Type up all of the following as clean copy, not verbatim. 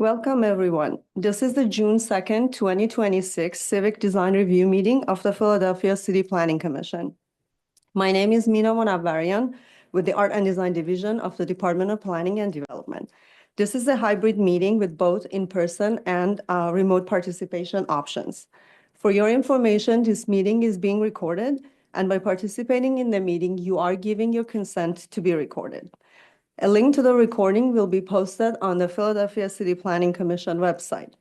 Welcome, everyone. This is the June 2nd, 2026 Civic Design Review meeting of the Philadelphia City Planning Commission. My name is Mina Monavarian with the Art and Design Division of the Department of Planning and Development. This is a hybrid meeting with both in-person and remote participation options. For your information, this meeting is being recorded, and by participating in the meeting, you are giving your consent to be recorded. A link to the recording will be posted on the Philadelphia City Planning Commission website.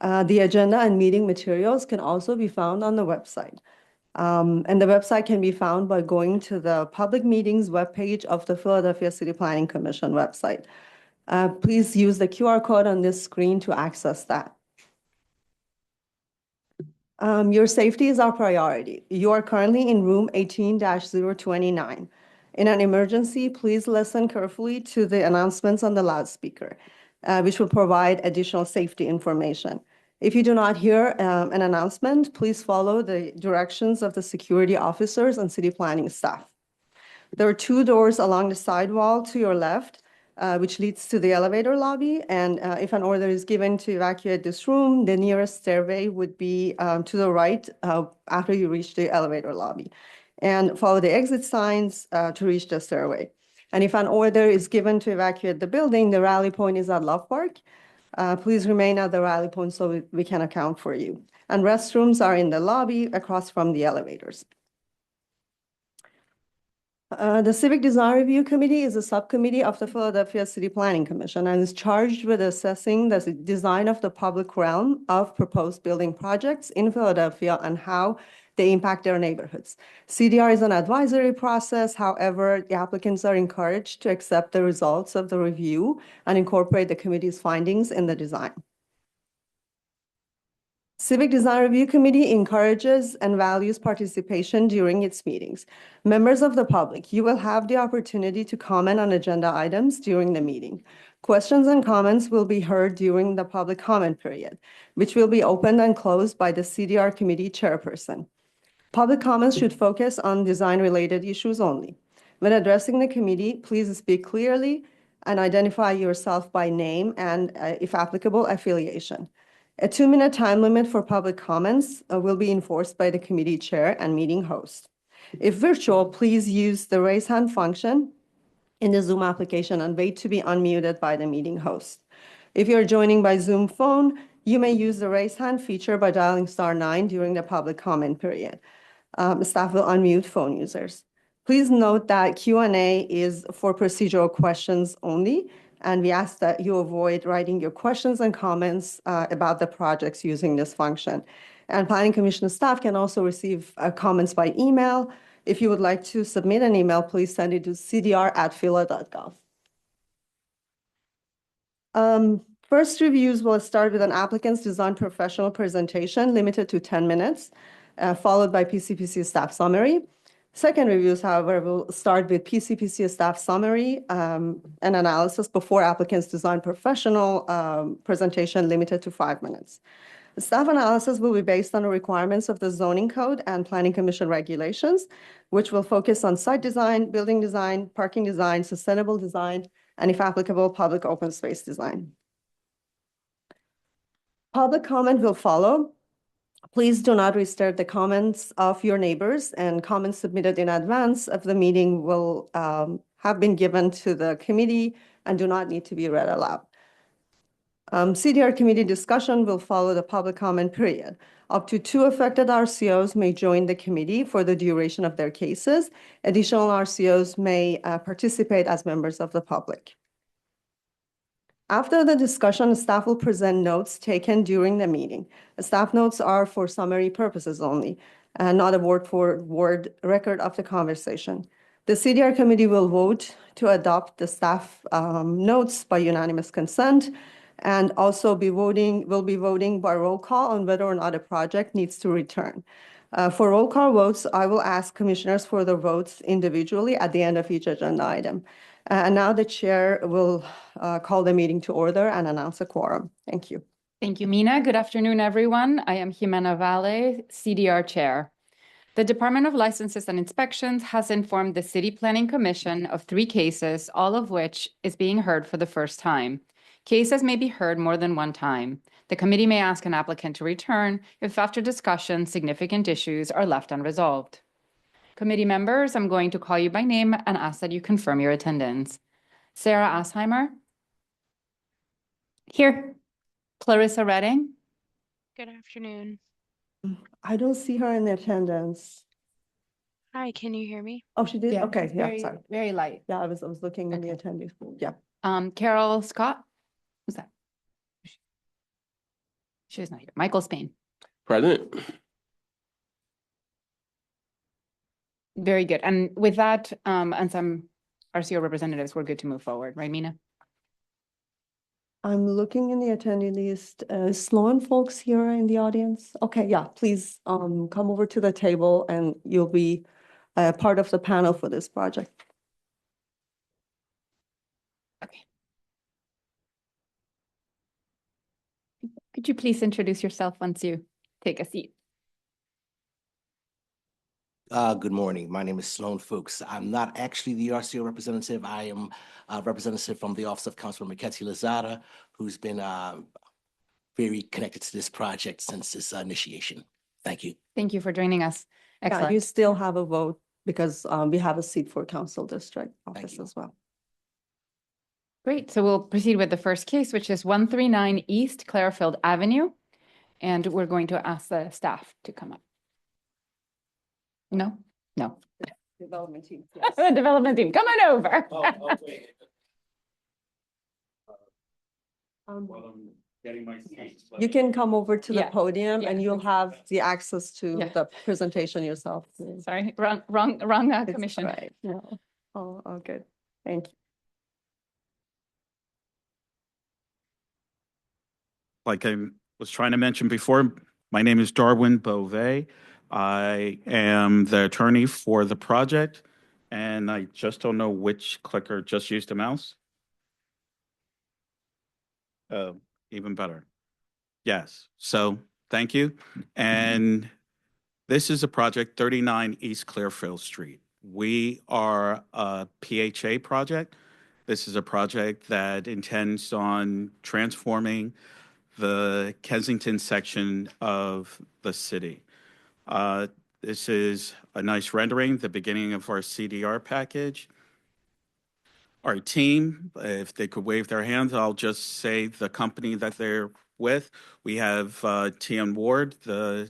The agenda and meeting materials can also be found on the website. And the website can be found by going to the public meetings webpage of the Philadelphia City Planning Commission website. Please use the QR code on this screen to access that. Your safety is our priority. You are currently in room 18-029. In an emergency, please listen carefully to the announcements on the loudspeaker, which will provide additional safety information. If you do not hear an announcement, please follow the directions of the security officers and city planning staff. There are two doors along the side wall to your left, which leads to the elevator lobby. And if an order is given to evacuate this room, the nearest stairway would be to the right after you reach the elevator lobby. And follow the exit signs to reach the stairway. And if an order is given to evacuate the building, the rally point is at Love Park. Please remain at the rally point so we can account for you. And restrooms are in the lobby across from the elevators. The Civic Design Review Committee is a subcommittee of the Philadelphia City Planning Commission and is charged with assessing the design of the public realm of proposed building projects in Philadelphia and how they impact their neighborhoods. CDR is an advisory process. However, the applicants are encouraged to accept the results of the review and incorporate the committee's findings in the design. Civic Design Review Committee encourages and values participation during its meetings. Members of the public, you will have the opportunity to comment on agenda items during the meeting. Questions and comments will be heard during the public comment period, which will be opened and closed by the CDR committee chairperson. Public comments should focus on design-related issues only. When addressing the committee, please speak clearly and identify yourself by name and, if applicable, affiliation. A 2-minute time limit for public comments will be enforced by the committee chair and meeting host. If virtual, please use the raise hand function in the Zoom application and wait to be unmuted by the meeting host. If you're joining by Zoom phone, you may use the raise hand feature by dialing *9 during the public comment period. Staff will unmute phone users. Please note that Q&A is for procedural questions only, and we ask that you avoid writing your questions and comments about the projects using this function. And Planning Commission staff can also receive comments by email. If you would like to submit an email, please send it to cdr@phila.gov. First reviews will start with an applicant's design professional presentation limited to 10 minutes, followed by PCPC staff summary. Second reviews, however, will start with PCPC staff summary and analysis before applicant's design professional presentation limited to 5 minutes. The staff analysis will be based on the requirements of the zoning code and Planning Commission regulations, which will focus on site design, building design, parking design, sustainable design, and if applicable, public open space design. Public comment will follow. Please do not disturb the comments of your neighbors, and comments submitted in advance of the meeting will have been given to the committee and do not need to be read aloud. CDR committee discussion will follow the public comment period. Up to 2 affected RCOs may join the committee for the duration of their cases. Additional RCOs may participate as members of the public. After the discussion, staff will present notes taken during the meeting. The staff notes are for summary purposes only, and not a word-for-word record of the conversation. The CDR committee will vote to adopt the staff notes by unanimous consent, and also will be voting by roll call on whether or not a project needs to return. For roll call votes, I will ask commissioners for the votes individually at the end of each agenda item. And now the chair will call the meeting to order and announce a quorum. Thank you. Thank you, Mina. Good afternoon, everyone. I am Jimena Valle, CDR Chair. The Department of Licenses and Inspections has informed the City Planning Commission of 3 cases, all of which is being heard for the first time. Cases may be heard more than one time. The committee may ask an applicant to return if after discussion, significant issues are left unresolved. Committee members, I'm going to call you by name and ask that you confirm your attendance. Sarah Asheimer? Here. Clarissa Redding? Good afternoon. I don't see her in attendance. Hi, can you hear me? Oh, she did? Okay, yeah, sorry. Very light. Yeah, I was looking in the Okay. attendees pool. Yeah. Carol Scott? Who's that? She's not here. Michael Spain? Present. Very good. And with that, and some RCO representatives, we're good to move forward, right, Mina? I'm looking in the attendee list. Sloan folks here in the audience? Okay, yeah, please come over to the table and you'll be part of the panel for this project. Okay. Could you please introduce yourself once you take a seat? Good morning. My name is Sloan Fuchs. I'm not actually the RCO representative. I am a representative from the Office of Councilor Mackenzie Lozada, who's been very connected to this project since its initiation. Thank you. Thank you for joining us. Yeah, you Excellent. still have a vote because we have a seat for council district office you. as well. Great. So we'll proceed with the first case, which is 139 East Clarefield Avenue. And we're going to ask the staff to come up. No? No. Development team, The development team, come on over. Getting my seat. You can come over to the Yeah, podium and yeah. you'll have the access to Yeah. the presentation yourself. Sorry, wrong It's commission. right. No. Oh, good. Thank you. Like I was trying to mention before, my name is Darwin Beauvais. I am the attorney for the project, and I just don't know which clicker just used a mouse. Even better. Yes, so thank you. And this is a project 39 East Clearfield Street. We are a PHA project. This is a project that intends on transforming the Kensington section of the city. This is a nice rendering, the beginning of our CDR package. Our team, if they could wave their hands, I'll just say the company that they're with. We have TN Ward, the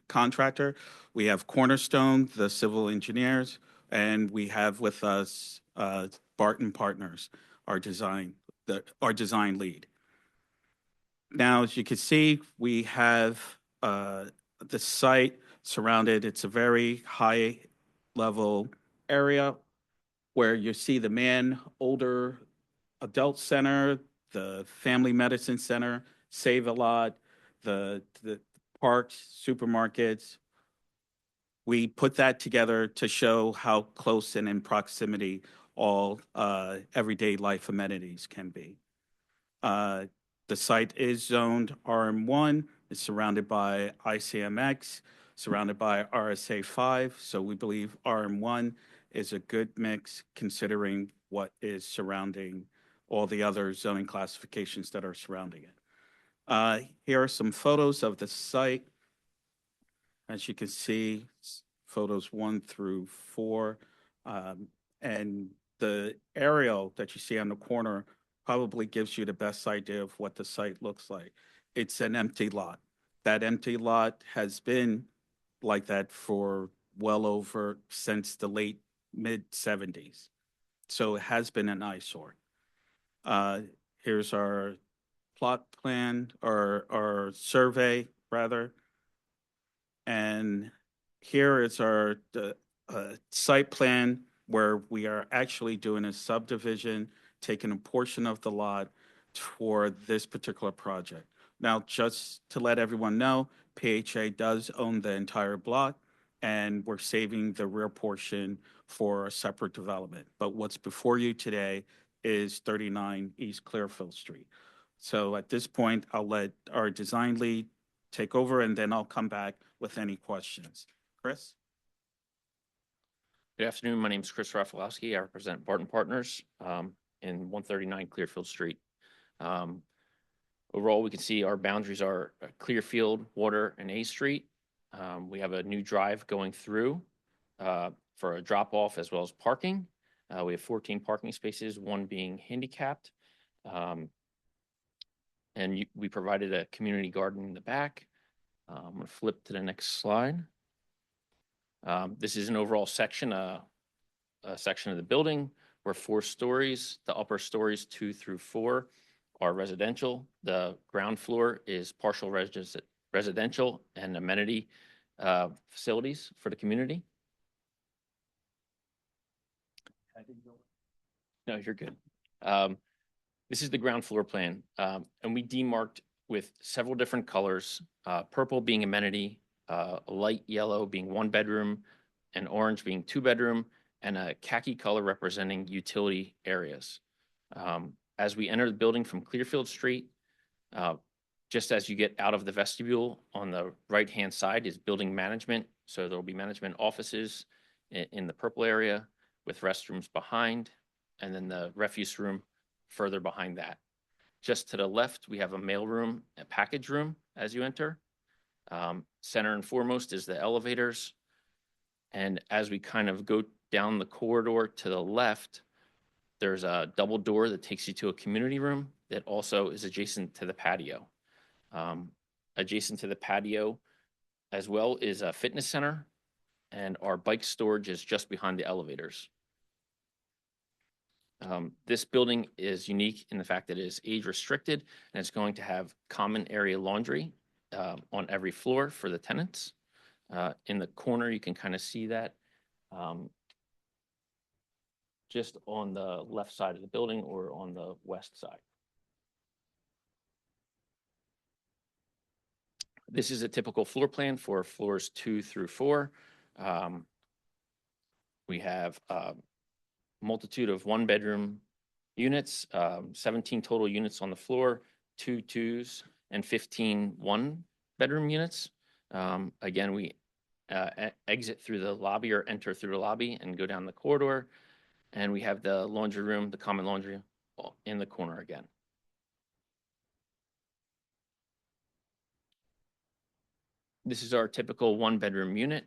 contractor. We have Cornerstone, the civil engineers, and we have with us Barton Partners, our design lead. Now, as you can see, we have the site surrounded. It's a very high level area where you see the Man Older Adult Center, the Family Medicine Center, Save-A-Lot, the parks, supermarkets. We put that together to show how close and in proximity all everyday life amenities can be. The site is zoned RM1. It's surrounded by ICMX, surrounded by RSA 5. So we believe RM1 is a good mix considering what is surrounding all the other zoning classifications that are surrounding it. Here are some photos of the site. As you can see, photos 1 through 4. And the aerial that you see on the corner probably gives you the best idea of what the site looks like. It's an empty lot. That empty lot has been like that for well over since the late mid-70s. So it has been an eyesore. Here's our plot plan, or survey, rather. And here is our site plan where we are actually doing a subdivision, taking a portion of the lot for this particular project. Now, just to let everyone know, PHA does own the entire block, and we're saving the rear portion for a separate development. But what's before you today is 39 East Clearfield Street. So at this point, I'll let our design lead take over, and then I'll come back with any questions. Chris? Good afternoon. My name is Chris Rafalowski. I represent Barton Partners in 139 Clearfield Street. Overall, we can see our boundaries are Clearfield, Water, and A Street. We have a new drive going through for a drop-off as well as parking. We have 14 parking spaces, one being handicapped. And we provided a community garden in the back. I'm gonna flip to the next slide. This is an overall section, a section of the building. We're 4 stories. The upper stories 2 through 4 are residential. The ground floor is partial residential and amenity facilities for the community. No, you're good. This is the ground floor plan, and we demarked with several different colors, purple being amenity, light yellow being 1 bedroom, and orange being 2 bedroom, and a khaki color representing utility areas. As we enter the building from Clearfield Street, just as you get out of the vestibule, on the right-hand side is building management. So there will be management offices in the purple area with restrooms behind, and then the refuse room further behind that. Just to the left, we have a mail room, a package room as you enter. Center and foremost is the elevators. And as we kind of go down the corridor to the left, there's a double door that takes you to a community room that also is adjacent to the patio. Adjacent to the patio as well is a fitness center, and our bike storage is just behind the elevators. This building is unique in the fact that it is age restricted, and it's going to have common area laundry on every floor for the tenants. In the corner, you can kind of see that just on the left side of the building or on the west side. This is a typical floor plan for floors 2 through 4. We have a multitude of 1-bedroom units, 17 total units on the floor, 2 2s, and 15 1-bedroom units. Again, we exit through the lobby or enter through the lobby and go down the corridor. And we have the laundry room, the common laundry in the corner again. This is our typical 1-bedroom unit.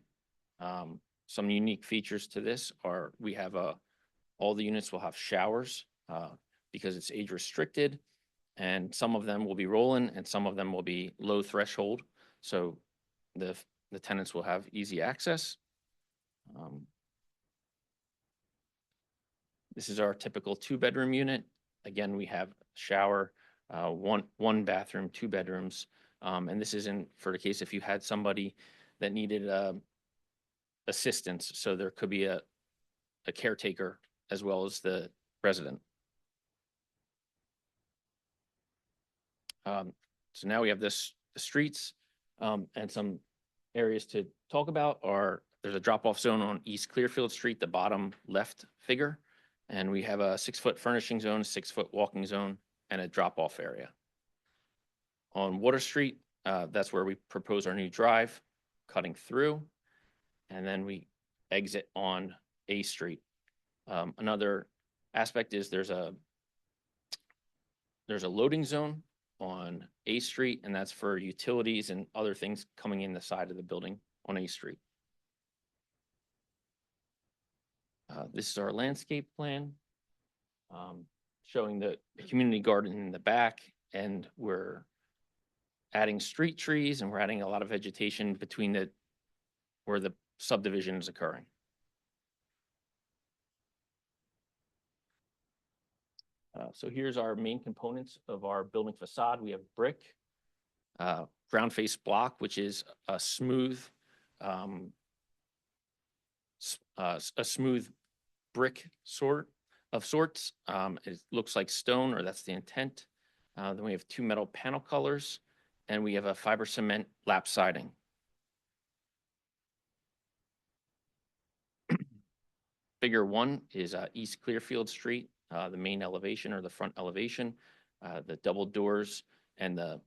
Some unique features to this are we have all the units will have showers because it's age restricted, and some of them will be roll-in and some of them will be low threshold. So the tenants will have easy access. This is our typical 2-bedroom unit. Again, we have shower, one bathroom, 2 bedrooms. And this is for the case if you had somebody that needed assistance. So there could be a caretaker as well as the resident. So now we have the streets and some areas to talk about there's a drop-off zone on East Clearfield Street, the bottom left figure. And we have a 6-foot furnishing zone, 6-foot walking zone, and a drop-off area. On Water Street, that's where we propose our new drive, cutting through, and then we exit on A Street. Another aspect is there's a loading zone on A Street, and that's for utilities and other things coming in the side of the building on A Street. This is our landscape plan, showing the community garden in the back, and we're adding street trees and we're adding a lot of vegetation between where the subdivision is occurring. So here's our main components of our building facade. We have brick, ground face block, which is a smooth brick of sorts. It looks like stone, or that's the intent. Then we have 2 metal panel colors, and we have a fiber cement lap siding. Figure 1 is East Clearfield Street, the main elevation or the front elevation, the double doors and the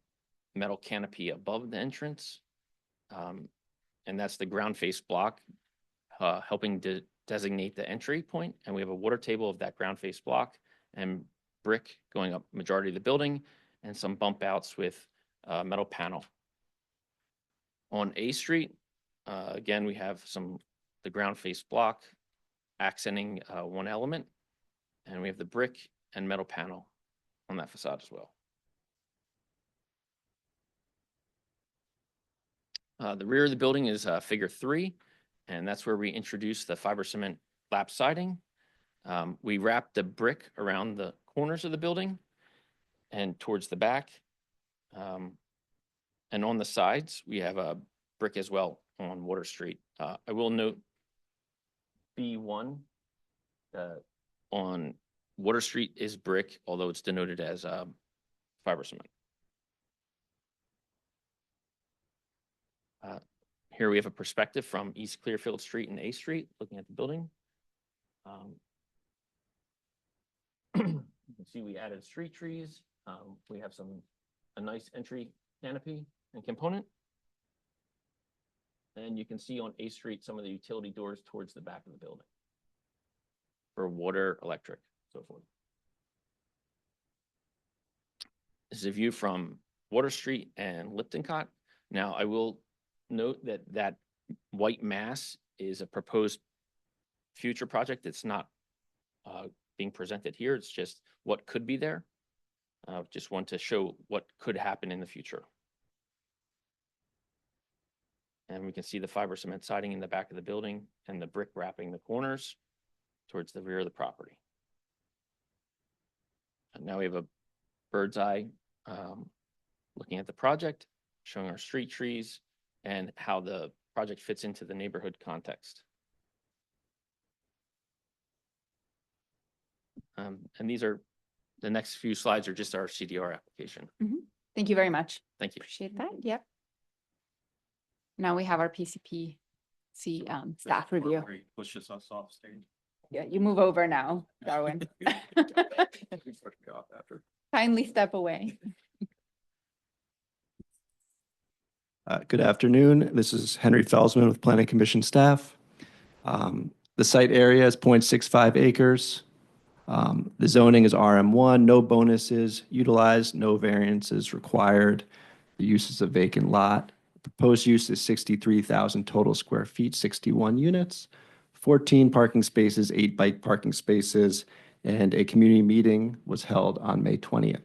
metal canopy above the entrance. And that's the ground face block, helping to designate the entry point. And we have a water table of that ground face block. And brick going up majority of the building and some bump outs with metal panel. On A Street, again, we have the ground face block accenting one element, and we have the brick and metal panel on that facade as well. The rear of the building is figure 3, and that's where we introduce the fiber cement lap siding. We wrap the brick around the corners of the building and towards the back. And on the sides, we have a brick as well on Water Street. I will note B1 on Water Street is brick, although it's denoted as fiber cement. Here we have a perspective from East Clearfield Street and A Street, looking at the building. You can see we added street trees. We have a nice entry canopy and component. And you can see on A Street some of the utility doors towards the back of the building for water, electric, so forth. This is a view from Water Street and Liptoncott. Now, I will note that white mass is a proposed future project. It's not being presented here. It's just what could be there. Just want to show what could happen in the future. And we can see the fiber cement siding in the back of the building and the brick wrapping the corners towards the rear of the property. And now we have a bird's eye looking at the project, showing our street trees and how the project fits into the neighborhood context. And these are, the next few slides are just our CDR application. Thank you very much. Thank you. Appreciate that. Yep. Now we have our PCPC staff review. Pushes us off stage. Yeah, you move over now, Darwin. Kindly step away. Good afternoon. This is Henry Felsman with Planning Commission staff. The site area is 0.65 acres. The zoning is RM1, no bonuses utilized, no variances required. The use is a vacant lot. Proposed use is 63,000 total square feet, 61 units, 14 parking spaces, 8 bike parking spaces, and a community meeting was held on May 20th.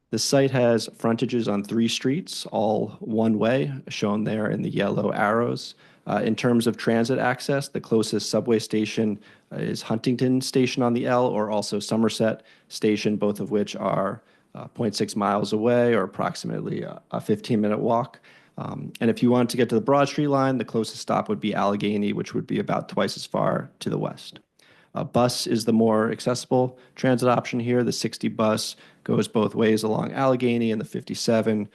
The site has frontages on 3 streets, all one way, shown there in the yellow arrows. In terms of transit access, the closest subway station is Huntington Station on the L, or also Somerset Station, both of which are 0.6 miles away, or approximately a 15-minute walk. And if you want to get to the Broad Street line, the closest stop would be Allegheny, which would be about twice as far to the west. Bus is the more accessible transit option here. The 60 bus goes both ways along Allegheny, and the 57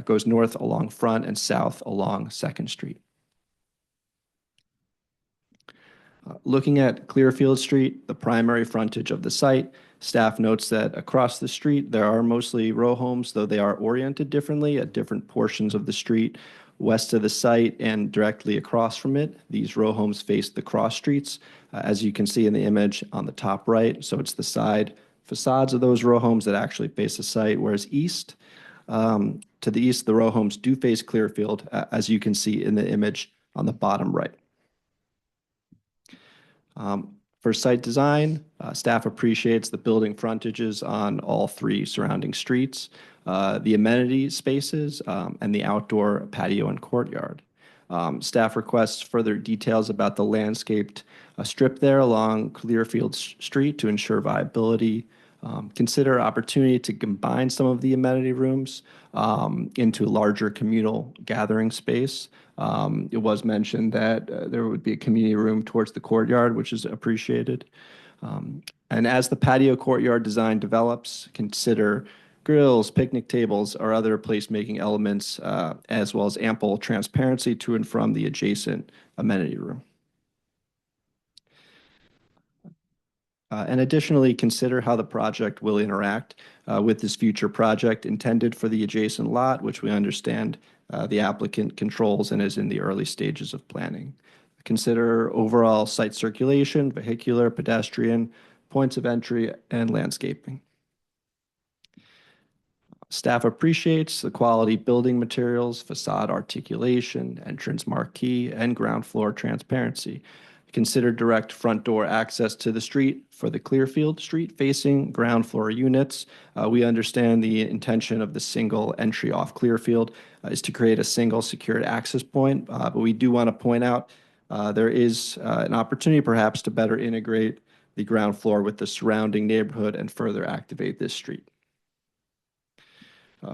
goes north along Front and south along 2nd Street. Looking at Clearfield Street, the primary frontage of the site, staff notes that across the street there are mostly row homes, though they are oriented differently at different portions of the street. West of the site and directly across from it, these row homes face the cross streets, as you can see in the image on the top right. So it's the side facades of those row homes that actually face the site, whereas east, to the east, the row homes do face Clearfield, as you can see in the image on the bottom right. For site design, staff appreciates the building frontages on all 3 surrounding streets, the amenity spaces, and the outdoor patio and courtyard. Staff requests further details about the landscaped strip there along Clearfield Street to ensure viability. Consider opportunity to combine some of the amenity rooms into a larger communal gathering space. It was mentioned that there would be a community room towards the courtyard, which is appreciated. And as the patio courtyard design develops, consider grills, picnic tables, or other placemaking elements, as well as ample transparency to and from the adjacent amenity room. And additionally, consider how the project will interact with this future project intended for the adjacent lot, which we understand the applicant controls and is in the early stages of planning. Consider overall site circulation, vehicular, pedestrian, points of entry, and landscaping. Staff appreciates the quality building materials, facade articulation, entrance marquee, and ground floor transparency. Consider direct front door access to the street for the Clearfield Street facing ground floor units. We understand the intention of the single entry off Clearfield is to create a single secured access point, but we do want to point out there is an opportunity perhaps to better integrate the ground floor with the surrounding neighborhood and further activate this street.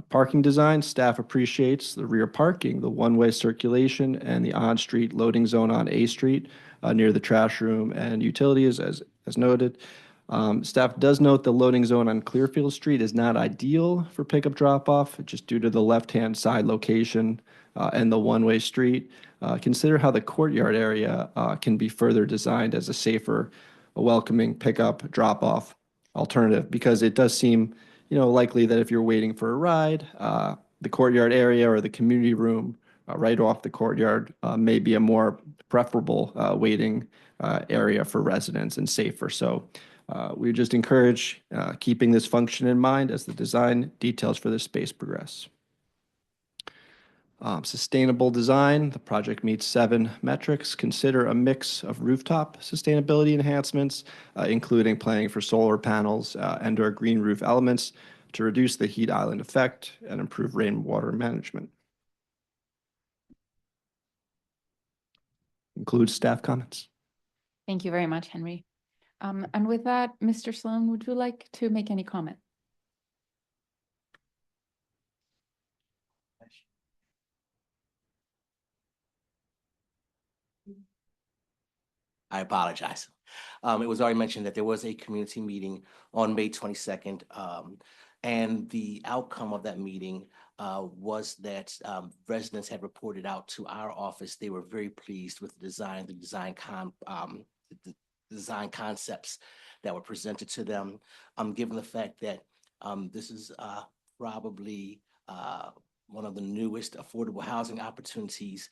Parking design, staff appreciates the rear parking, the one-way circulation, and the on-street loading zone on A Street near the trash room and utilities, as noted. Staff does note the loading zone on Clearfield Street is not ideal for pickup drop-off, just due to the left-hand side location and the one-way street. Consider how the courtyard area can be further designed as a safer, welcoming pickup drop-off alternative, because it does seem likely that if you're waiting for a ride, the courtyard area or the community room right off the courtyard may be a more preferable waiting area for residents and safer. So we just encourage keeping this function in mind as the design details for this space progress. Sustainable design, the project meets 7 metrics. Consider a mix of rooftop sustainability enhancements, including planning for solar panels and/or green roof elements to reduce the heat island effect and improve rainwater management. Includes staff comments. Thank you very much, Henry. And with that, Mr. Sloan, would you like to make any comment? I apologize. It was already mentioned that there was a community meeting on May 22nd. And the outcome of that meeting was that residents had reported out to our office. They were very pleased with the design concepts that were presented to them. Given the fact that this is probably one of the newest affordable housing opportunities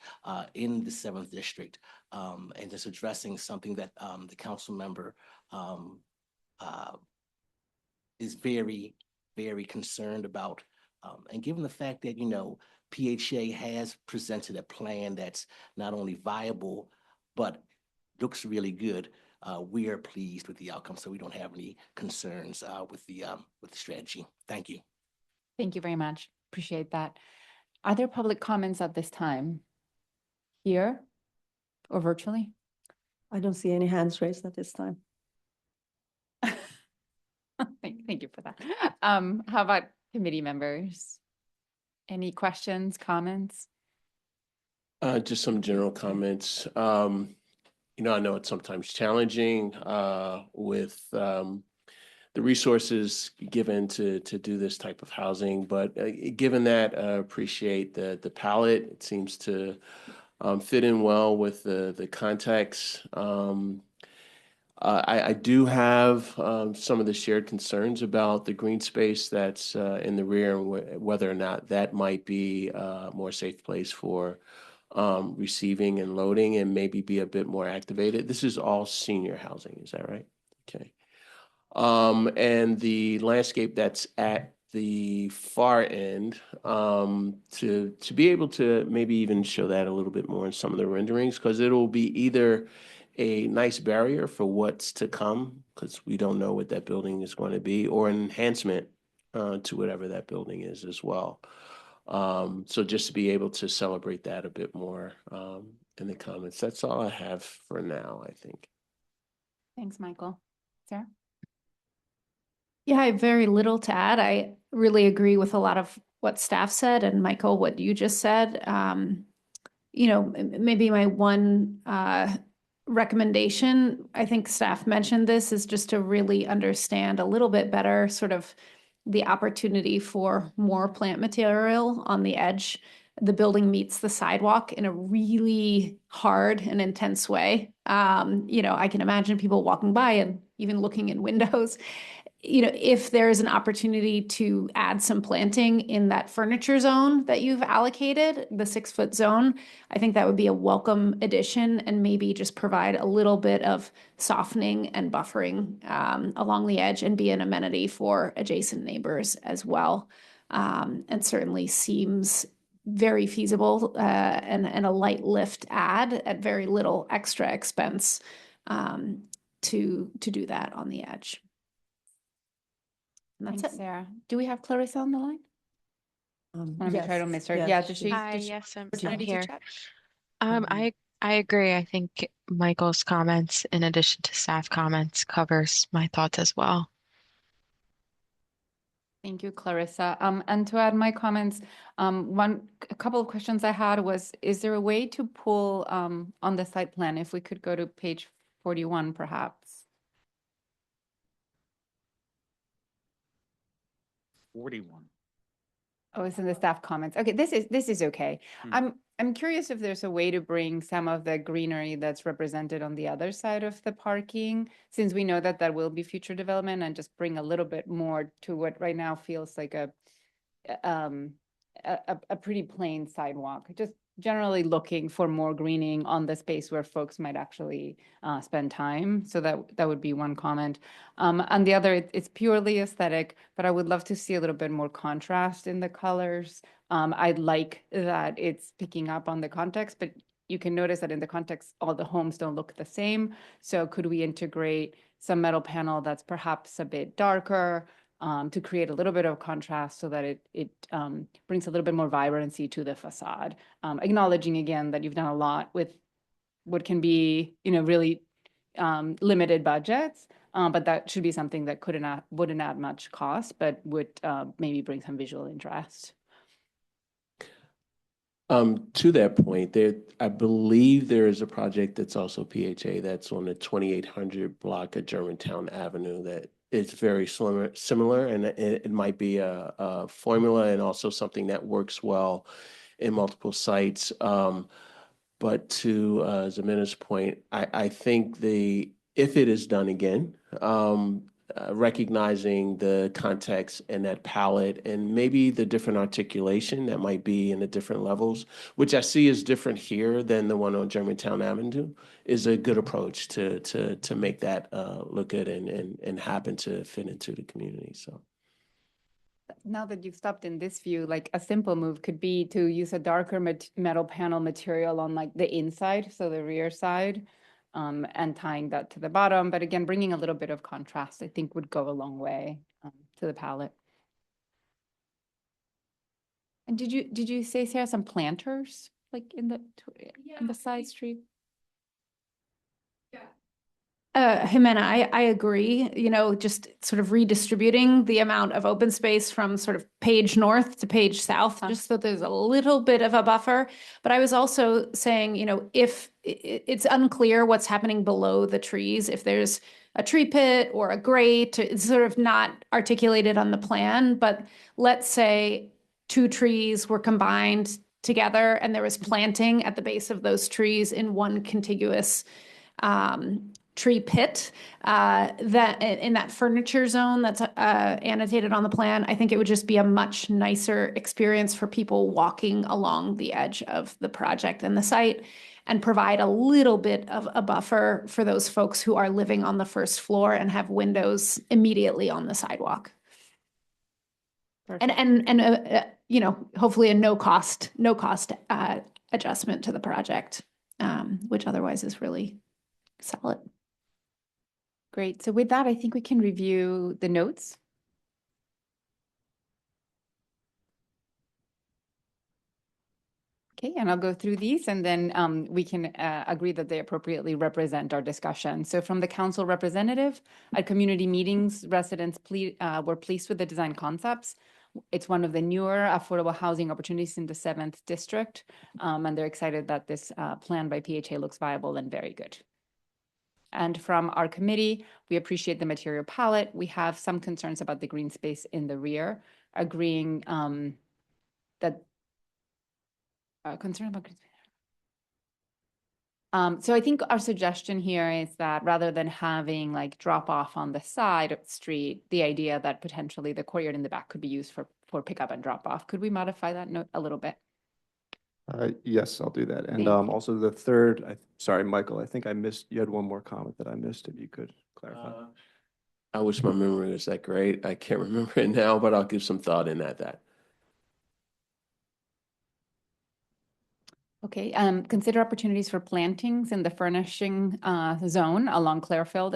in the 7th District, and just addressing something that the council member is very, very concerned about. And given the fact that, PHA has presented a plan that's not only viable, but looks really good, we are pleased with the outcome. So we don't have any concerns with the strategy. Thank you. Thank you very much. Appreciate that. Are there public comments at this time? Here or virtually? I don't see any hands raised at this time. Thank you for that. How about committee members? Any questions, comments? Just some general comments. I know it's sometimes challenging with the resources given to do this type of housing, but given that, I appreciate the palette. It seems to fit in well with the context. I do have some of the shared concerns about the green space that's in the rear and whether or not that might be a more safe place for receiving and loading and maybe be a bit more activated. This is all senior housing, is that right? Okay. And the landscape that's at the far end, to be able to maybe even show that a little bit more in some of the renderings, because it'll be either a nice barrier for what's to come, because we don't know what that building is going to be, or an enhancement to whatever that building is as well. So just to be able to celebrate that a bit more in the comments. That's all I have for now, I think. Thanks, Michael. Sarah? Yeah, I have very little to add. I really agree with a lot of what staff said, and Michael, what you just said. Maybe my one recommendation, I think staff mentioned this, is just to really understand a little bit better sort of the opportunity for more plant material on the edge. The building meets the sidewalk in a really hard and intense way. I can imagine people walking by and even looking in windows. if there is an opportunity to add some planting in that furniture zone that you've allocated, the 6-foot zone, I think that would be a welcome addition and maybe just provide a little bit of softening and buffering along the edge and be an amenity for adjacent neighbors as well. And certainly seems very feasible and a light lift add at very little extra expense to do that on the edge. And that's Thanks, it. Sarah. Do we have Clarissa on the line? I want to make sure I don't miss her. Yeah, did she? Hi, did she- yes, I'm opportunity to here. chat? I agree. I think Michael's comments, in addition to staff comments, covers my thoughts as well. Thank you, Clarissa. And to add my comments, a couple of questions I had was, is there a way to pull on the site plan, if we could go to page 41, perhaps? 41. Oh, it's in the staff comments. Okay, this is okay. I'm curious if there's a way to bring some of the greenery that's represented on the other side of the parking, since we know that that will be future development, and just bring a little bit more to what right now feels like a pretty plain sidewalk. Just generally looking for more greening on the space where folks might actually spend time. So that would be one comment. And the other, it's purely aesthetic, but I would love to see a little bit more contrast in the colors. I'd like that it's picking up on the context, but you can notice that in the context, all the homes don't look the same. So could we integrate some metal panel that's perhaps a bit darker, to create a little bit of contrast so that it brings a little bit more vibrancy to the facade, acknowledging again that you've done a lot with what can be, really limited budgets, but that should be something that wouldn't add much cost, but would maybe bring some visual interest. To that point, I believe there is a project that's also PHA that's on the 2800 block of Germantown Avenue that is very similar, and it might be a formula and also something that works well in multiple sites. But to Zemina's point, I think if it is done again, recognizing the context and that palette and maybe the different articulation that might be in the different levels, which I see is different here than the one on Germantown Avenue, is a good approach to make that look good and happen to fit into the community. So now that you've stopped in this view, like a simple move could be to use a darker metal panel material on like the inside, so the rear side, and tying that to the bottom. But again, bringing a little bit of contrast, I think, would go a long way to the palette. And did you say, Sarah, some planters like in the side street? Jimena, I agree, just sort of redistributing the amount of open space from sort of page north to page south, just so there's a little bit of a buffer. But I was also saying, if it's unclear what's happening below the trees, if there's a tree pit or a grate, it's sort of not articulated on the plan. But let's say 2 trees were combined together and there was planting at the base of those trees in one contiguous tree pit that in that furniture zone that's annotated on the plan. I think it would just be a much nicer experience for people walking along the edge of the project and the site, and provide a little bit of a buffer for those folks who are living on the first floor and have windows immediately on the sidewalk. And hopefully a no cost adjustment to the project, which otherwise is really solid. Great. So with that, I think we can review the notes. Okay, and I'll go through these, and then we can agree that they appropriately represent our discussion. So from the council representative, at community meetings, residents were pleased with the design concepts. It's one of the newer affordable housing opportunities in the 7th district, and they're excited that this plan by PHA looks viable and very good. And from our committee, we appreciate the material palette. We have some concerns about the green space in the rear, agreeing that concern about green space. So I think our suggestion here is that rather than having like drop off on the side of the street, the idea that potentially the courtyard in the back could be used for pickup and drop off. Could we modify that note a little bit? Yes, I'll do that. And Thank you. also the third, sorry, Michael, I think I missed, you had one more comment that I missed, if you could clarify. I wish my memory was that great. I can't remember it now, but I'll give some thought in at that. Okay, consider opportunities for plantings in the furnishing zone along Clarefield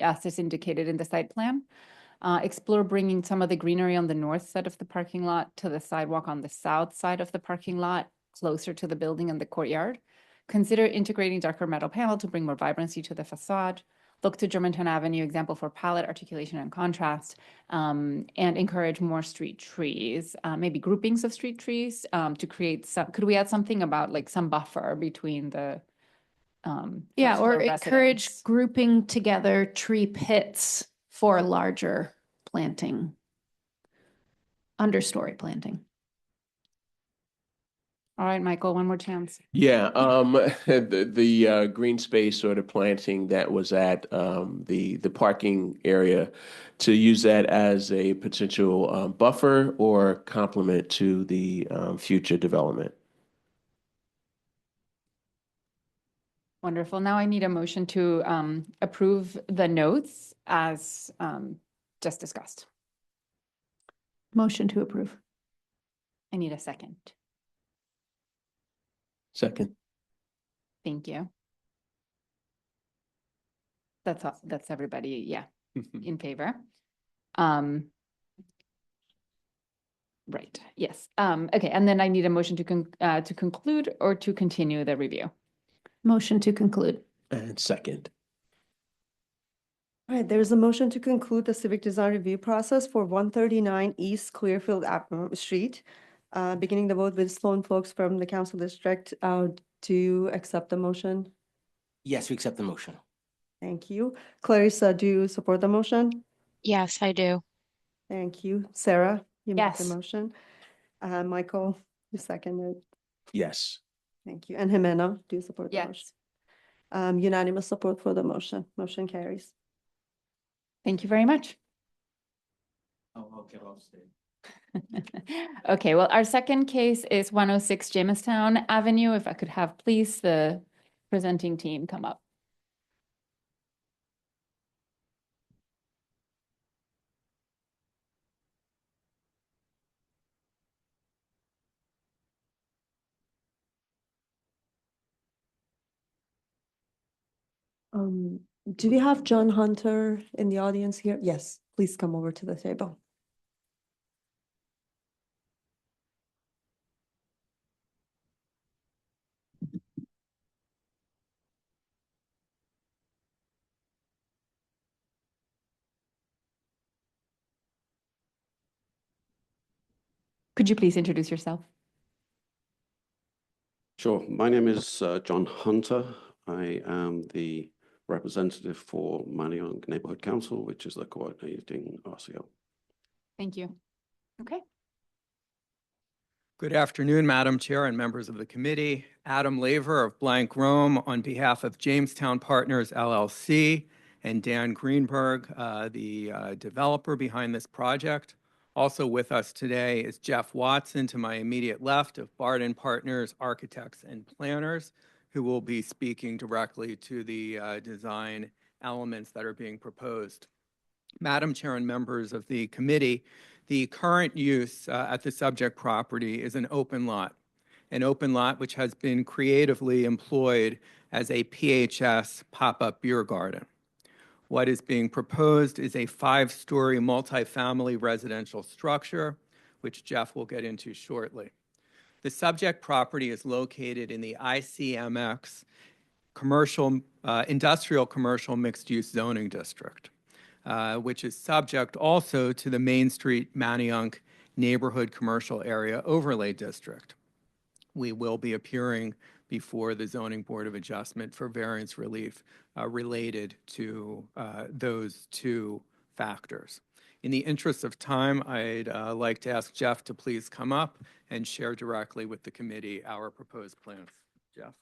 as is indicated in the site plan. Explore bringing some of the greenery on the north side of the parking lot to the sidewalk on the south side of the parking lot, closer to the building and the courtyard. Consider integrating darker metal panel to bring more vibrancy to the facade. Look to Germantown Avenue example for palette articulation and contrast, and encourage more street trees, maybe groupings of street trees to create some, could we add something about like some buffer between the Yeah, first or floor encourage residents? grouping together tree pits for larger planting, understory planting. All right, Michael, one more chance. Yeah, the green space sort of planting that was at the parking area, to use that as a potential buffer or complement to the future development. Wonderful. Now I need a motion to approve the notes as just discussed. Motion to approve. I need a second. Second. Thank you. That's everybody, yeah, in favor. Right, yes. Okay, and then I need a motion to conclude or to continue the review. Motion to conclude. And second. All right, there's a motion to conclude the civic design review process for 139 East Clearfield Street. Beginning the vote with Sloan folks from the council district. Do you accept the motion? Yes, we accept the motion. Thank you. Clarissa, do you support the motion? Yes, I do. Thank you. Sarah, you made the Yes. motion. Michael, you seconded. Yes. Thank you. And Jimena, do you support the motion? Yes. Unanimous support for the motion. Motion carries. Thank you very much. I'll get off stage. Okay, well, our second case is 106 Jamestown Avenue. If I could have, please, the presenting team come up. Do we have John Hunter in the audience here? Yes, please come over to the table. Could you please introduce yourself? Sure. My name is John Hunter. I am the representative for Manayunk Neighborhood Council, which is the coordinating RCO. Thank you. Okay. Good afternoon, Madam Chair and members of the committee. Adam Laver of Blank Rome on behalf of Jamestown Partners LLC and Dan Greenberg, the developer behind this project. Also with us today is Jeff Watson to my immediate left of Barden Partners Architects and Planners, who will be speaking directly to the design elements that are being proposed. Madam Chair and members of the committee, the current use at the subject property is an open lot which has been creatively employed as a PHS pop-up beer garden. What is being proposed is a 5-story multifamily residential structure, which Jeff will get into shortly. The subject property is located in the ICMX industrial commercial mixed-use zoning district, which is subject also to the Main Street Manayunk Neighborhood Commercial Area Overlay District. We will be appearing before the Zoning Board of Adjustment for variance relief related to those two factors. In the interest of time, I'd like to ask Jeff to please come up and share directly with the committee our proposed plans. Jeff.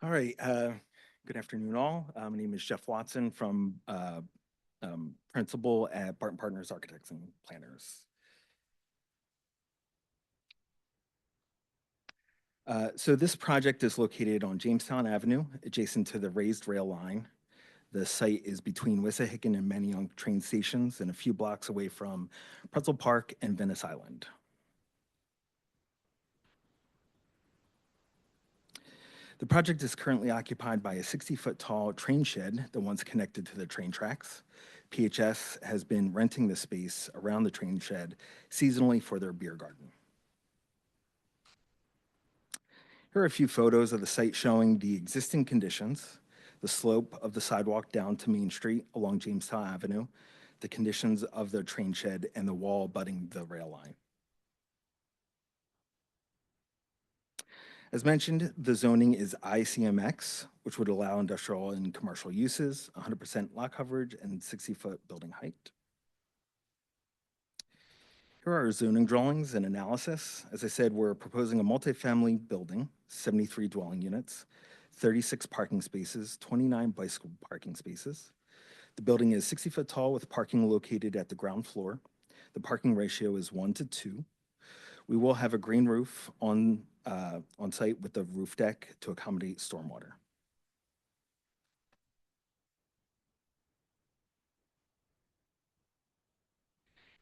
All right, good afternoon all. My name is Jeff Watson from Principal at Barton Partners Architects and Planners. So this project is located on Jamestown Avenue, adjacent to the raised rail line. The site is between Wissahickon and Manayunk train stations and a few blocks away from Pretzel Park and Venice Island. The project is currently occupied by a 60-foot tall train shed that once connected to the train tracks. PHS has been renting the space around the train shed seasonally for their beer garden. Here are a few photos of the site showing the existing conditions, the slope of the sidewalk down to Main Street along Jamestown Avenue, the conditions of the train shed, and the wall abutting the rail line. As mentioned, the zoning is ICMX, which would allow industrial and commercial uses, 100% lot coverage, and 60-foot building height. Here are our zoning drawings and analysis. As I said, we're proposing a multifamily building, 73 dwelling units, 36 parking spaces, 29 bicycle parking spaces. The building is 60 foot tall with parking located at the ground floor. The parking ratio is 1 to 2. We will have a green roof on site with the roof deck to accommodate stormwater.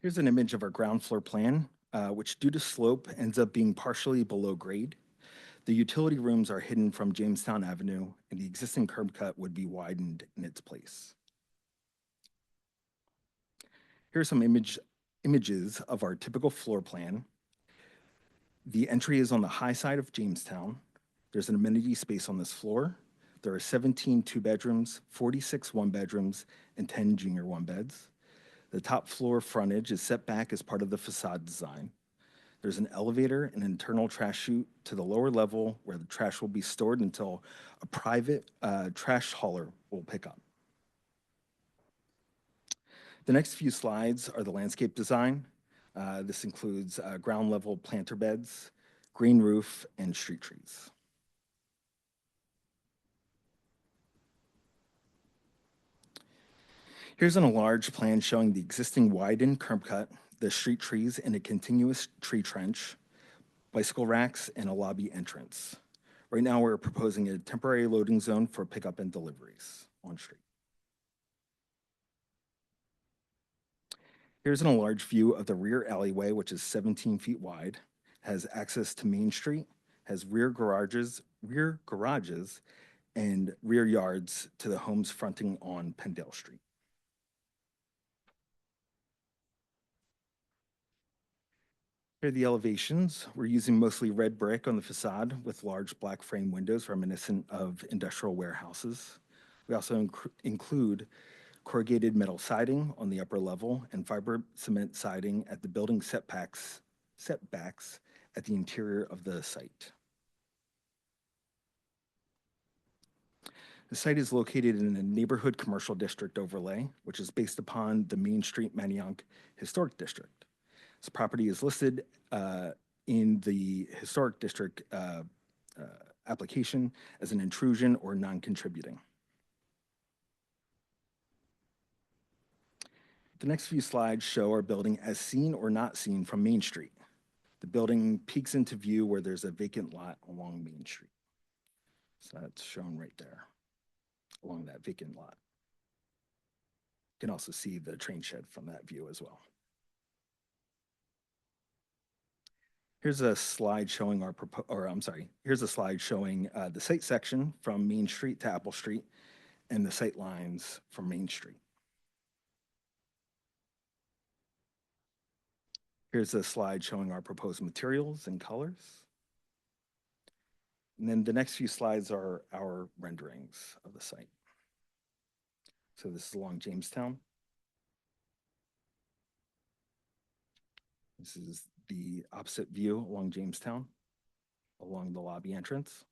Here's an image of our ground floor plan, which due to slope ends up being partially below grade. The utility rooms are hidden from Jamestown Avenue, and the existing curb cut would be widened in its place. Here are some images of our typical floor plan. The entry is on the high side of Jamestown. There's an amenity space on this floor. There are 17 two-bedrooms, 46 one-bedrooms, and 10 junior one-beds. The top floor frontage is set back as part of the facade design. There's an elevator and internal trash chute to the lower level where the trash will be stored until a private trash hauler will pick up. The next few slides are the landscape design. This includes ground level planter beds, green roof, and street trees. Here's an enlarged plan showing the existing widened curb cut, the street trees in a continuous tree trench, bicycle racks, and a lobby entrance. Right now, we're proposing a temporary loading zone for pickup and deliveries on street. Here's an enlarged view of the rear alleyway, which is 17 feet wide, has access to Main Street, has rear garages, and rear yards to the homes fronting on Pendale Street. Here are the elevations. We're using mostly red brick on the facade with large black frame windows reminiscent of industrial warehouses. We also include corrugated metal siding on the upper level and fiber cement siding at the building setbacks at the interior of the site. The site is located in a neighborhood commercial district overlay, which is based upon the Main Street Manayunk Historic District. This property is listed in the Historic District application as an intrusion or non-contributing. The next few slides show our building as seen or not seen from Main Street. The building peeks into view where there's a vacant lot along Main Street. So that's shown right there, along that vacant lot. You can also see the train shed from that view as well. Here's a slide showing here's a slide showing the site section from Main Street to Apple Street and the sight lines from Main Street. Here's a slide showing our proposed materials and colors. And then the next few slides are our renderings of the site. So this is along Jamestown. This is the opposite view along Jamestown, along the lobby entrance.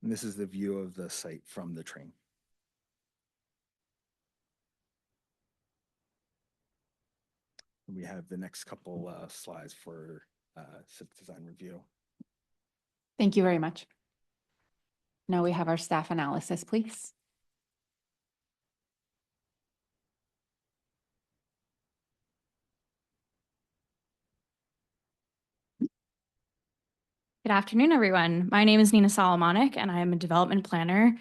And this is the view of the site from the train. We have the next couple slides for civic design review. Thank you very much. Now we have our staff analysis, please. Good afternoon, everyone. My name is Nina Solomonic, and I am a development planner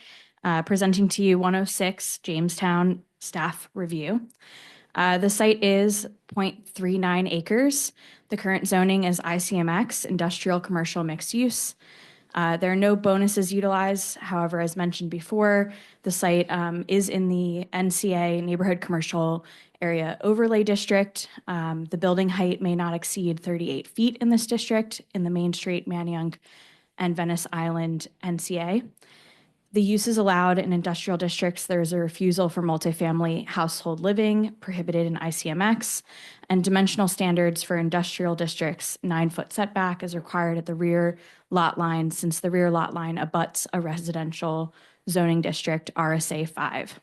presenting to you 106 Jamestown staff review. The site is 0.39 acres. The current zoning is ICMX, industrial commercial mixed use. There are no bonuses utilized. However, as mentioned before, the site is in the NCA Neighborhood Commercial Area Overlay District. The building height may not exceed 38 feet in this district in the Main Street, Manayunk, and Venice Island NCA. The uses allowed in industrial districts, there is a refusal for multifamily household living prohibited in ICMX, and dimensional standards for industrial districts, 9-foot setback is required at the rear lot line since the rear lot line abuts a residential zoning district, RSA 5.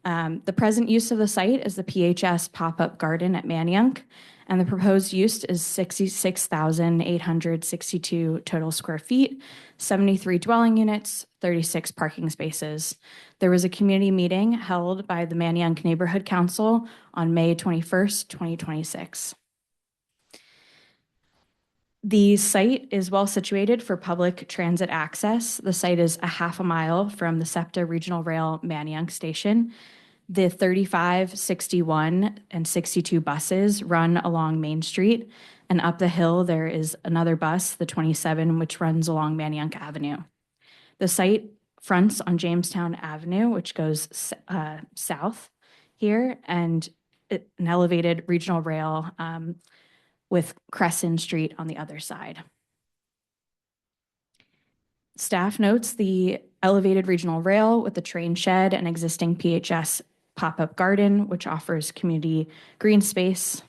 The present use of the site is the PHS pop-up garden at Manayunk, and the proposed use is 66,862 total square feet, 73 dwelling units, 36 parking spaces. There was a community meeting held by the Manayunk Neighborhood Council on May 21st, 2026. The site is well situated for public transit access. The site is a half a mile from the SEPTA Regional Rail Manayunk Station. The 35, 61, and 62 buses run along Main Street, and up the hill there is another bus, the 27, which runs along Manayunk Avenue. The site fronts on Jamestown Avenue, which goes south here, and an elevated regional rail with Crescent Street on the other side. Staff notes the elevated regional rail with the train shed and existing PHS pop-up garden, which offers community green space.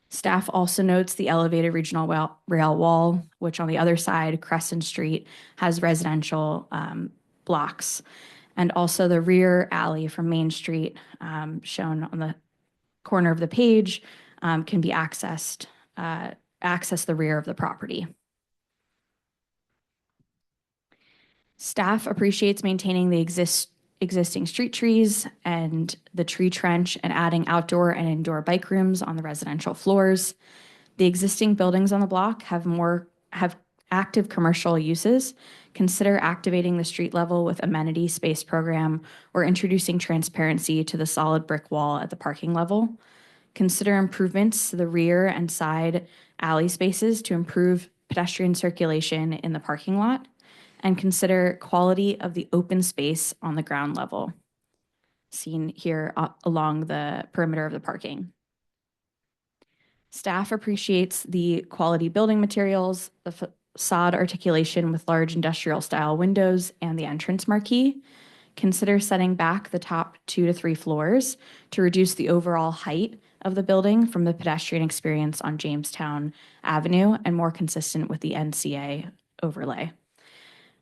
Staff also notes the elevated regional rail wall, which on the other side, Crescent Street, has residential blocks. And also the rear alley from Main Street, shown on the corner of the page, can be access the rear of the property. Staff appreciates maintaining the existing street trees and the tree trench and adding outdoor and indoor bike rooms on the residential floors. The existing buildings on the block have active commercial uses. Consider activating the street level with amenity space program or introducing transparency to the solid brick wall at the parking level. Consider improvements to the rear and side alley spaces to improve pedestrian circulation in the parking lot. And consider quality of the open space on the ground level, seen here along the perimeter of the parking. Staff appreciates the quality building materials, the facade articulation with large industrial style windows, and the entrance marquee. Consider setting back the top 2 to 3 floors to reduce the overall height of the building from the pedestrian experience on Jamestown Avenue and more consistent with the NCA overlay.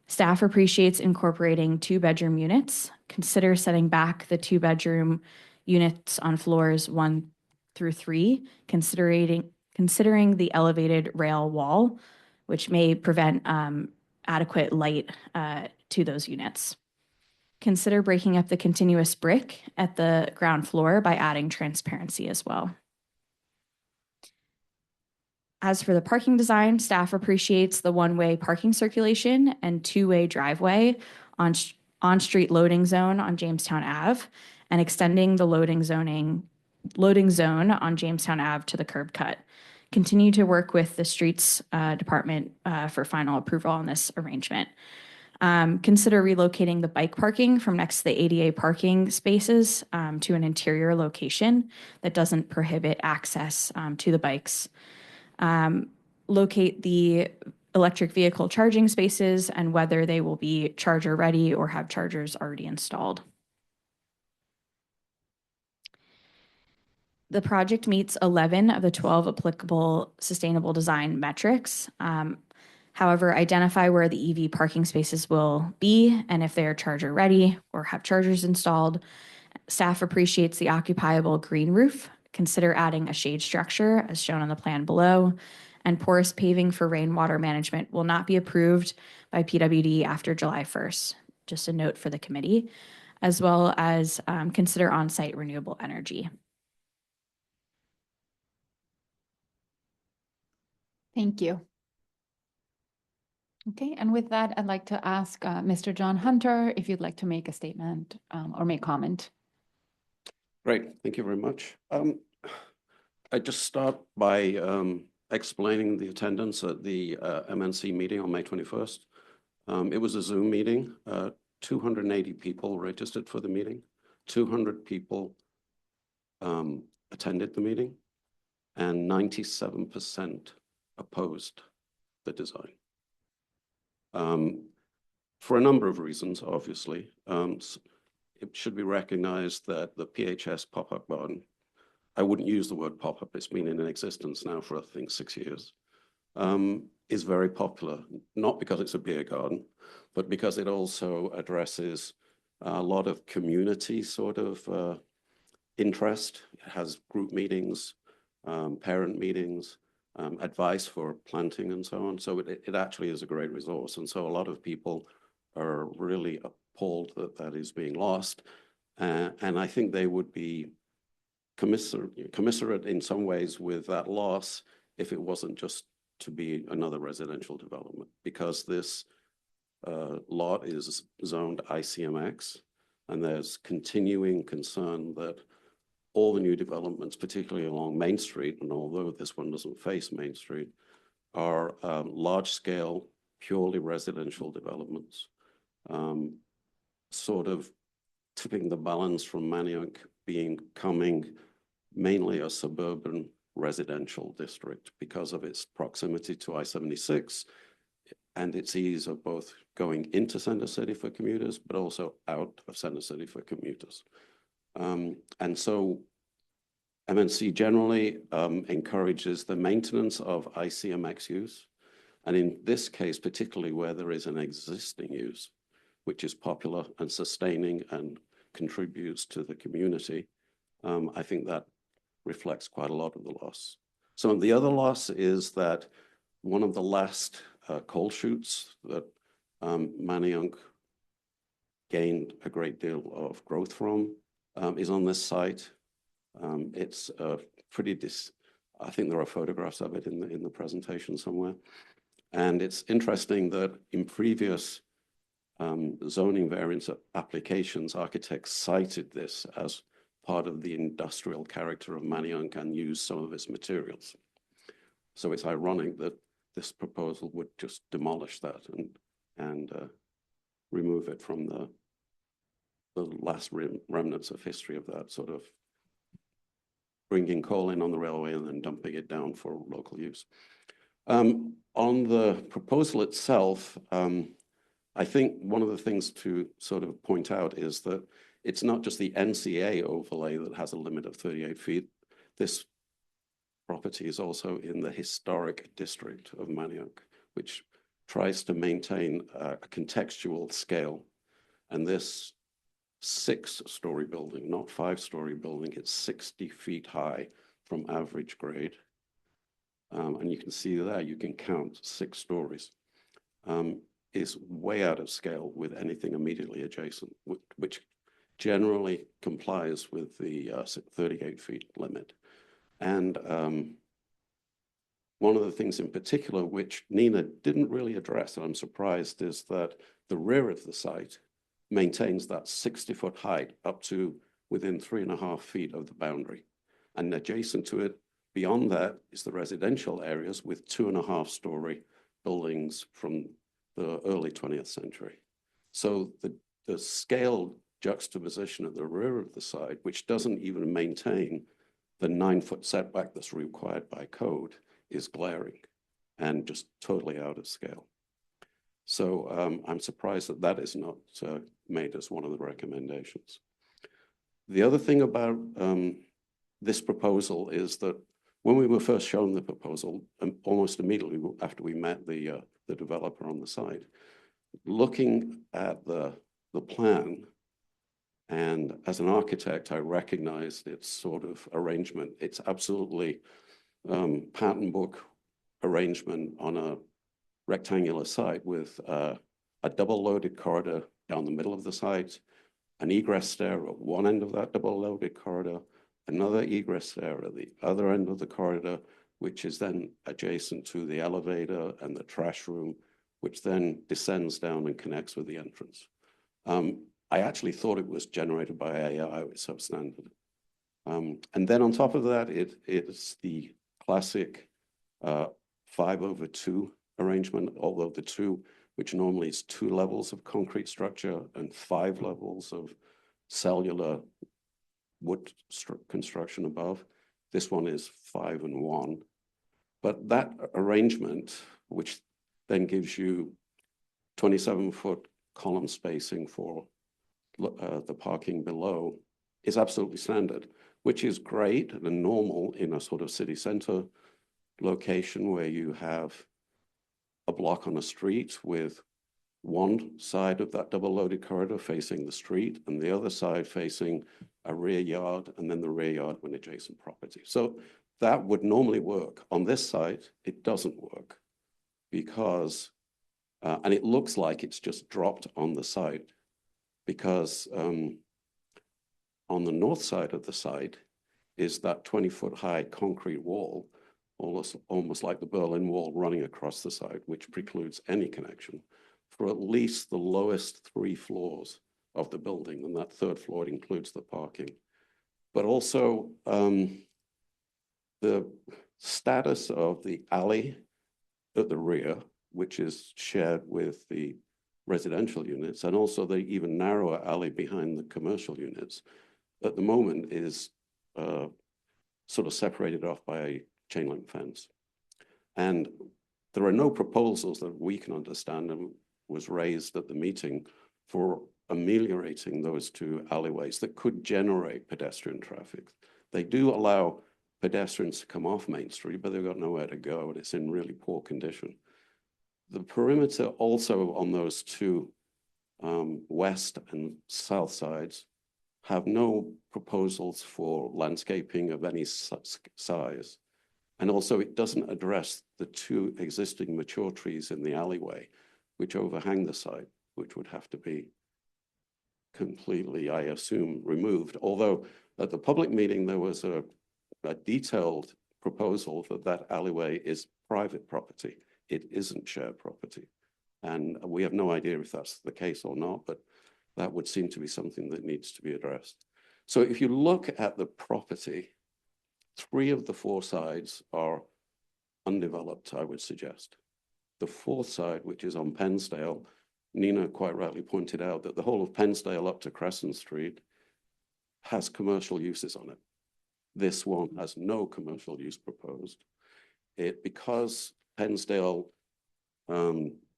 Staff appreciates incorporating 2-bedroom units. Consider setting back the 2-bedroom units on floors 1 through 3, considering the elevated rail wall, which may prevent adequate light to those units. Consider breaking up the continuous brick at the ground floor by adding transparency as well. As for the parking design, staff appreciates the 1-way parking circulation and 2-way driveway on-street loading zone on Jamestown Ave and extending the loading zone on Jamestown Ave to the curb cut. Continue to work with the streets department for final approval on this arrangement. Consider relocating the bike parking from next to the ADA parking spaces to an interior location that doesn't prohibit access to the bikes. Locate the electric vehicle charging spaces and whether they will be charger ready or have chargers already installed. The project meets 11 of the 12 applicable sustainable design metrics. However, identify where the EV parking spaces will be and if they are charger ready or have chargers installed. Staff appreciates the occupiable green roof. Consider adding a shade structure as shown on the plan below and porous paving for rainwater management will not be approved by PWD after July 1st. Just a note for the committee, as well as consider on-site renewable energy. Thank you. Okay, and with that, I'd like to ask Mr. John Hunter if you'd like to make a statement or make comment. Great, thank you very much. I just start by explaining the attendance at the MNC meeting on May 21st. It was a Zoom meeting. 280 people registered for the meeting. 200 people attended the meeting, and 97% opposed the design. For a number of reasons, obviously. It should be recognized that the PHS pop-up garden, I wouldn't use the word pop-up, it's been in existence now for, I think, 6 years, is very popular, not because it's a beer garden, but because it also addresses a lot of community sort of interest. It has group meetings, parent meetings, advice for planting and so on. So it actually is a great resource. And so a lot of people are really appalled that that is being lost. And I think they would be commiserate in some ways with that loss if it wasn't just to be another residential development, because this lot is zoned ICMX, and there's continuing concern that all the new developments, particularly along Main Street, and although this one doesn't face Main Street, are large-scale, purely residential developments, sort of tipping the balance from Manayunk becoming mainly a suburban residential district because of its proximity to I-76 and its ease of both going into Center City for commuters, but also out of Center City for commuters. And so MNC generally encourages the maintenance of ICMX use. And in this case, particularly where there is an existing use, which is popular and sustaining and contributes to the community, I think that reflects quite a lot of the loss. Some of the other loss is that one of the last coal chutes that Manayunk gained a great deal of growth from is on this site. It's pretty I think there are photographs of it in the presentation somewhere. And it's interesting that in previous zoning variance applications, architects cited this as part of the industrial character of Manayunk and used some of its materials. So it's ironic that this proposal would just demolish that and remove it from the last remnants of history of that sort of bringing coal in on the railway and then dumping it down for local use. On the proposal itself, I think one of the things to sort of point out is that it's not just the NCA overlay that has a limit of 38 feet. This property is also in the historic district of Manayunk, which tries to maintain a contextual scale. And this 6-story building, not 5-story building, it's 60 feet high from average grade. And you can see there, you can count 6 stories, is way out of scale with anything immediately adjacent, which generally complies with the 38 feet limit. And one of the things in particular, which Nina didn't really address, and I'm surprised, is that the rear of the site maintains that 60-foot height up to within 3.5 feet of the boundary. And adjacent to it, beyond that, is the residential areas with 2.5-story buildings from the early 20th century. So the scale juxtaposition at the rear of the site, which doesn't even maintain the 9-foot setback that's required by code, is glaring and just totally out of scale. So I'm surprised that that is not made as one of the recommendations. The other thing about this proposal is that when we were first shown the proposal, almost immediately after we met the developer on the site, looking at the plan, and as an architect, I recognized its sort of arrangement. It's absolutely pattern book arrangement on a rectangular site with a double-loaded corridor down the middle of the site, an egress stair at one end of that double-loaded corridor, another egress stair at the other end of the corridor, which is then adjacent to the elevator and the trash room, which then descends down and connects with the entrance. I actually thought it was generated by AI, it's substandard. And then on top of that, it's the classic 5/2 arrangement, although the 2, which normally is 2 levels of concrete structure and 5 levels of cellular wood construction above. This one is 5 and 1. But that arrangement, which then gives you 27-foot column spacing for the parking below, is absolutely standard, which is great and normal in a sort of city center location where you have a block on a street with one side of that double-loaded corridor facing the street and the other side facing a rear yard, and then the rear yard with adjacent property. So that would normally work. On this site, it doesn't work because, and it looks like it's just dropped on the site because on the north side of the site is that 20-foot high concrete wall, almost like the Berlin Wall running across the site, which precludes any connection for at least the lowest 3 floors of the building, and that 3rd floor includes the parking. But also the status of the alley at the rear, which is shared with the residential units, and also the even narrower alley behind the commercial units, at the moment is sort of separated off by a chain link fence. And there are no proposals that we can understand and was raised at the meeting for ameliorating those 2 alleyways that could generate pedestrian traffic. They do allow pedestrians to come off Main Street, but they've got nowhere to go and it's in really poor condition. The perimeter also on those 2 west and south sides have no proposals for landscaping of any size. And also it doesn't address the 2 existing mature trees in the alleyway, which overhang the site, which would have to be completely, I assume, removed. Although at the public meeting, there was a detailed proposal that that alleyway is private property. It isn't shared property. And we have no idea if that's the case or not, but that would seem to be something that needs to be addressed. So if you look at the property, 3 of the 4 sides are undeveloped, I would suggest. The 4th side, which is on Pennsdale, Nina quite rightly pointed out that the whole of Pennsdale up to Crescent Street has commercial uses on it. This one has no commercial use proposed. Because Pennsdale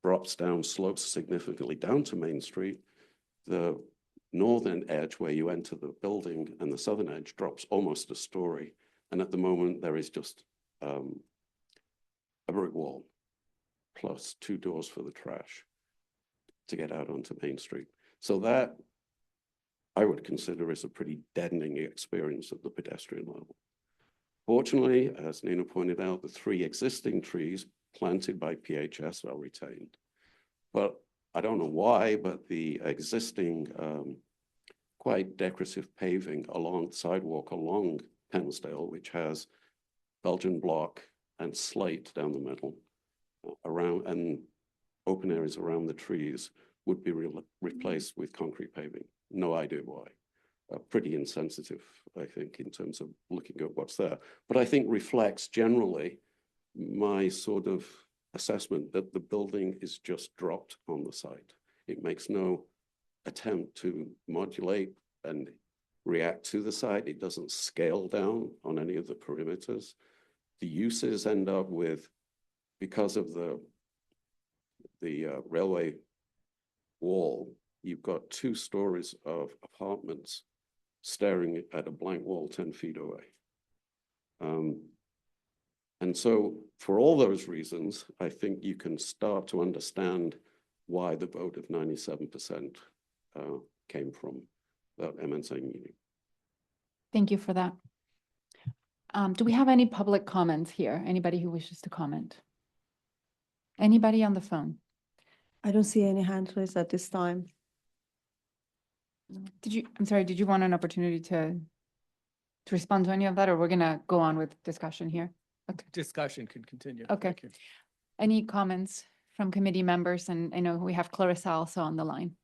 drops down, slopes significantly down to Main Street, the northern edge where you enter the building and the southern edge drops almost a story. And at the moment, there is just a brick wall plus 2 doors for the trash to get out onto Main Street. So that I would consider is a pretty deadening experience at the pedestrian level. Fortunately, as Nina pointed out, the 3 existing trees planted by PHS are retained. But I don't know why, but the existing quite decorative paving along sidewalk along Pennsdale, which has Belgian block and slate down the middle around and open areas around the trees would be replaced with concrete paving. No idea why. Pretty insensitive, I think, in terms of looking at what's there. But I think reflects generally my sort of assessment that the building is just dropped on the site. It makes no attempt to modulate and react to the site. It doesn't scale down on any of the perimeters. The uses end up with, because of the railway wall, you've got 2 stories of apartments staring at a blank wall 10 feet away. And so for all those reasons, I think you can start to understand why the vote of 97% came from that MNSA meeting. Thank you for that. Do we have any public comments here? Anybody who wishes to comment? Anybody on the phone? I don't see any hand raised at this time. I'm sorry, did you want an opportunity to respond to any of that, or we're gonna go on with discussion here? Discussion could continue. Okay. Thank you. Any comments from committee members? And I know we have Clarissa also on the line.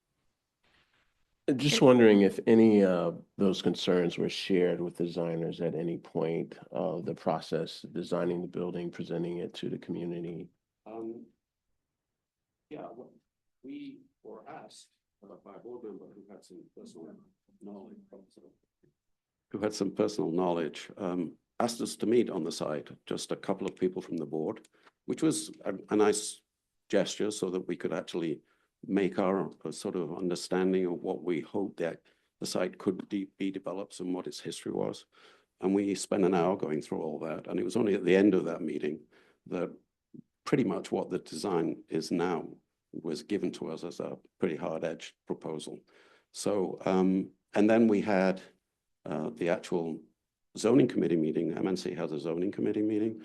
Just wondering if any of those concerns were shared with designers at any point of the process, designing the building, presenting it to the community. Yeah, we were asked by a board member who had some personal knowledge, asked us to meet on the site, just a couple of people from the board, which was a nice gesture so that we could actually make our sort of understanding of what we hoped that the site could be developed and what its history was. And we spent an hour going through all that. And it was only at the end of that meeting that pretty much what the design is now was given to us as a pretty hard-edged proposal. So, and then we had the actual zoning committee meeting. MNC has a zoning committee meeting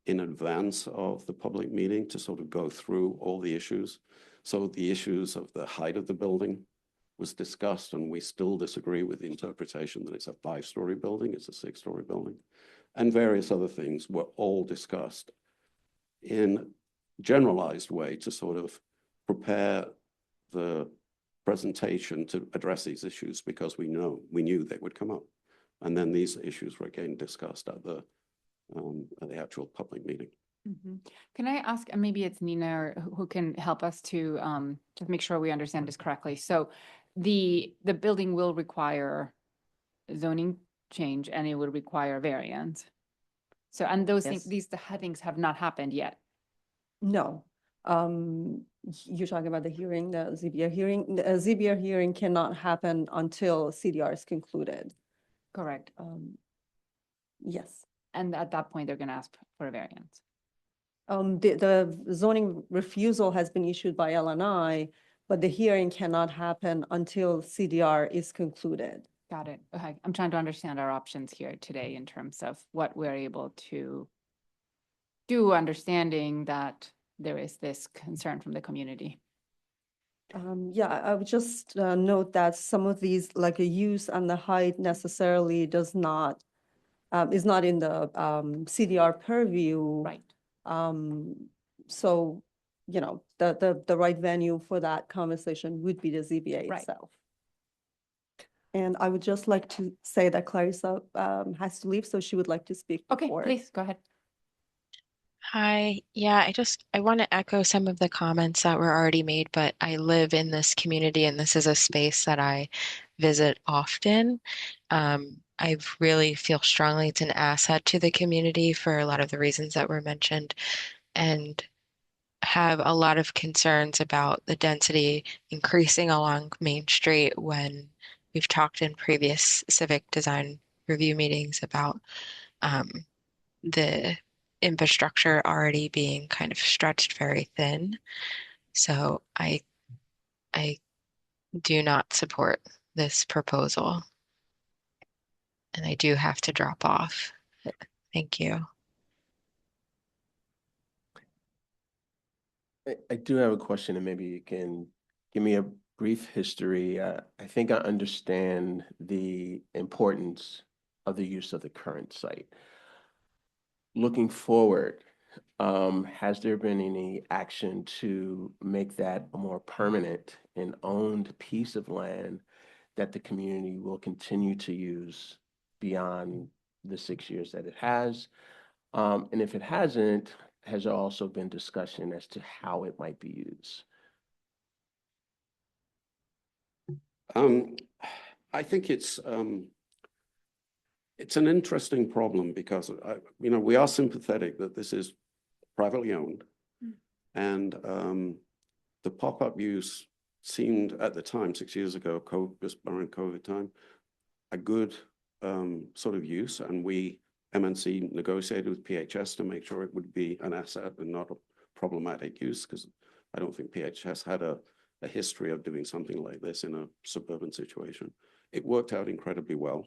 in advance of the public meeting to sort of go through all the issues. So the issues of the height of the building was discussed, and we still disagree with the interpretation that it's a 5-story building, it's a 6-story building, and various other things were all discussed in generalized way to sort of prepare the presentation to address these issues, because we knew they would come up. And then these issues were again discussed at the actual public meeting. Mm-hmm. Can I ask, and maybe it's Nina or who can help us to make sure we understand this correctly. So the building will require zoning change and it will require variance. So, and those things, the headings have not happened yet. No. You're talking about the hearing, the ZBA hearing. The ZBA hearing cannot happen until CDR is concluded. Correct. Yes. And at that point, they're going to ask for a variance. The zoning refusal has been issued by LNI, but the hearing cannot happen until CDR is concluded. Got it. Okay. I'm trying to understand our options here today in terms of what we're able to do, understanding that there is this concern from the community. Yeah, I would just note that some of these, like a use and the height necessarily is not in the CDR purview. Right. So, you know, the right venue for that conversation would be the ZBA Right. itself. And I would just like to say that Clarissa has to leave, so she would like to speak. Okay, before. please go ahead. Hi. Yeah, I want to echo some of the comments that were already made, but I live in this community and this is a space that I visit often. I really feel strongly it's an asset to the community for a lot of the reasons that were mentioned, and have a lot of concerns about the density increasing along Main Street when we've talked in previous civic design review meetings about the infrastructure already being kind of stretched very thin. So I do not support this proposal. And I do have to drop off. Thank you. I do have a question, and maybe you can give me a brief history. I think I understand the importance of the use of the current site. Looking forward, has there been any action to make that a more permanent and owned piece of land that the community will continue to use beyond the 6 years that it has? And if it hasn't, has there also been discussion as to how it might be used? I think it's an interesting problem because, we are sympathetic that this is privately owned. And the pop-up use seemed at the time, 6 years ago, just around COVID time, a good sort of use. And we, MNC, negotiated with PHS to make sure it would be an asset and not a problematic use, because I don't think PHS had a history of doing something like this in a suburban situation. It worked out incredibly well.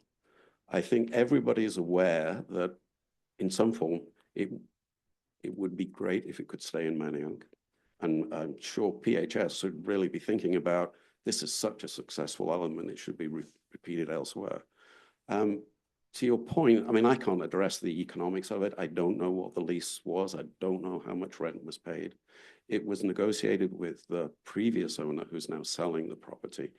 I think everybody is aware that in some form, it would be great if it could stay in Manayunk. And I'm sure PHS should really be thinking about, this is such a successful element, it should be repeated elsewhere. To your point, I mean, I can't address the economics of it. I don't know what the lease was. I don't know how much rent was paid. It was negotiated with the previous owner who's now selling the property,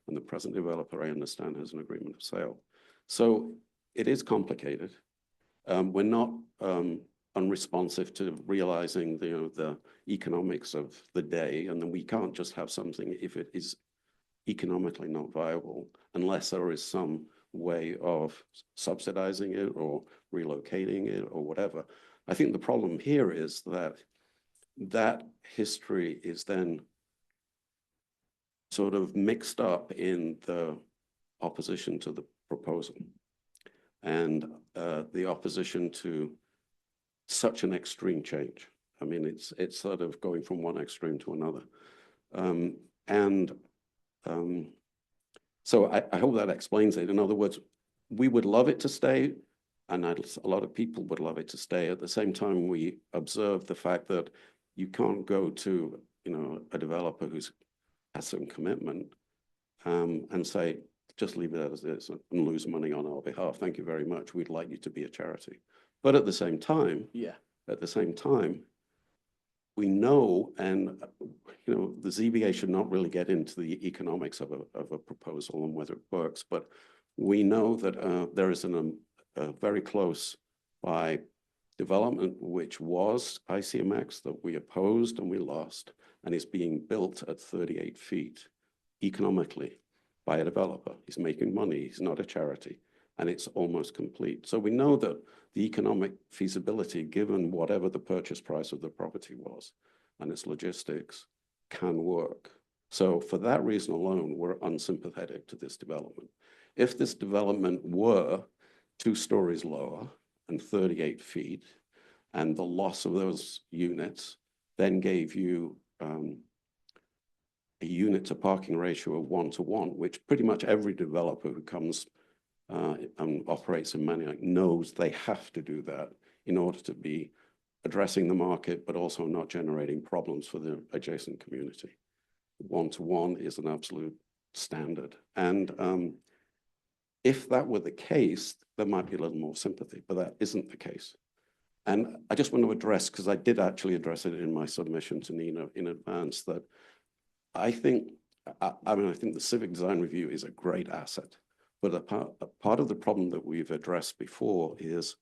and the present developer, I understand, has an agreement of sale. So it is complicated. We're not unresponsive to realizing the economics of the day, and then we can't just have something if it is economically not viable unless there is some way of subsidizing it or relocating it or whatever. I think the problem here is that that history is then sort of mixed up in the opposition to the proposal and the opposition to such an extreme change. I mean, it's sort of going from one extreme to another. So I hope that explains it. In other words, we would love it to stay, and a lot of people would love it to stay. At the same time, we observe the fact that you can't go to a developer who's has some commitment and say, just leave it as it is and lose money on our behalf. Thank you very much. We'd like you to be a charity. But at the same time, we know, and the ZBA should not really get into the economics of a proposal and whether it works, but we know that there is a very close by development which was ICMX that we opposed and we lost, and is being built at 38 feet economically by a developer. He's making money, he's not a charity, and it's almost complete. So we know that the economic feasibility, given whatever the purchase price of the property was and its logistics, can work. So for that reason alone, we're unsympathetic to this development. If this development were 2 stories lower and 38 feet, and the loss of those units then gave you a unit to parking ratio of 1-to-1, which pretty much every developer who comes and operates in Manioc knows they have to do that in order to be addressing the market, but also not generating problems for the adjacent community. 1-to-1 is an absolute standard. And if that were the case, there might be a little more sympathy, but that isn't the case. And I just want to address, because I did actually address it in my submission to Nina in advance, that I think the Civic Design Review is a great asset, but a part of the problem that we've addressed before is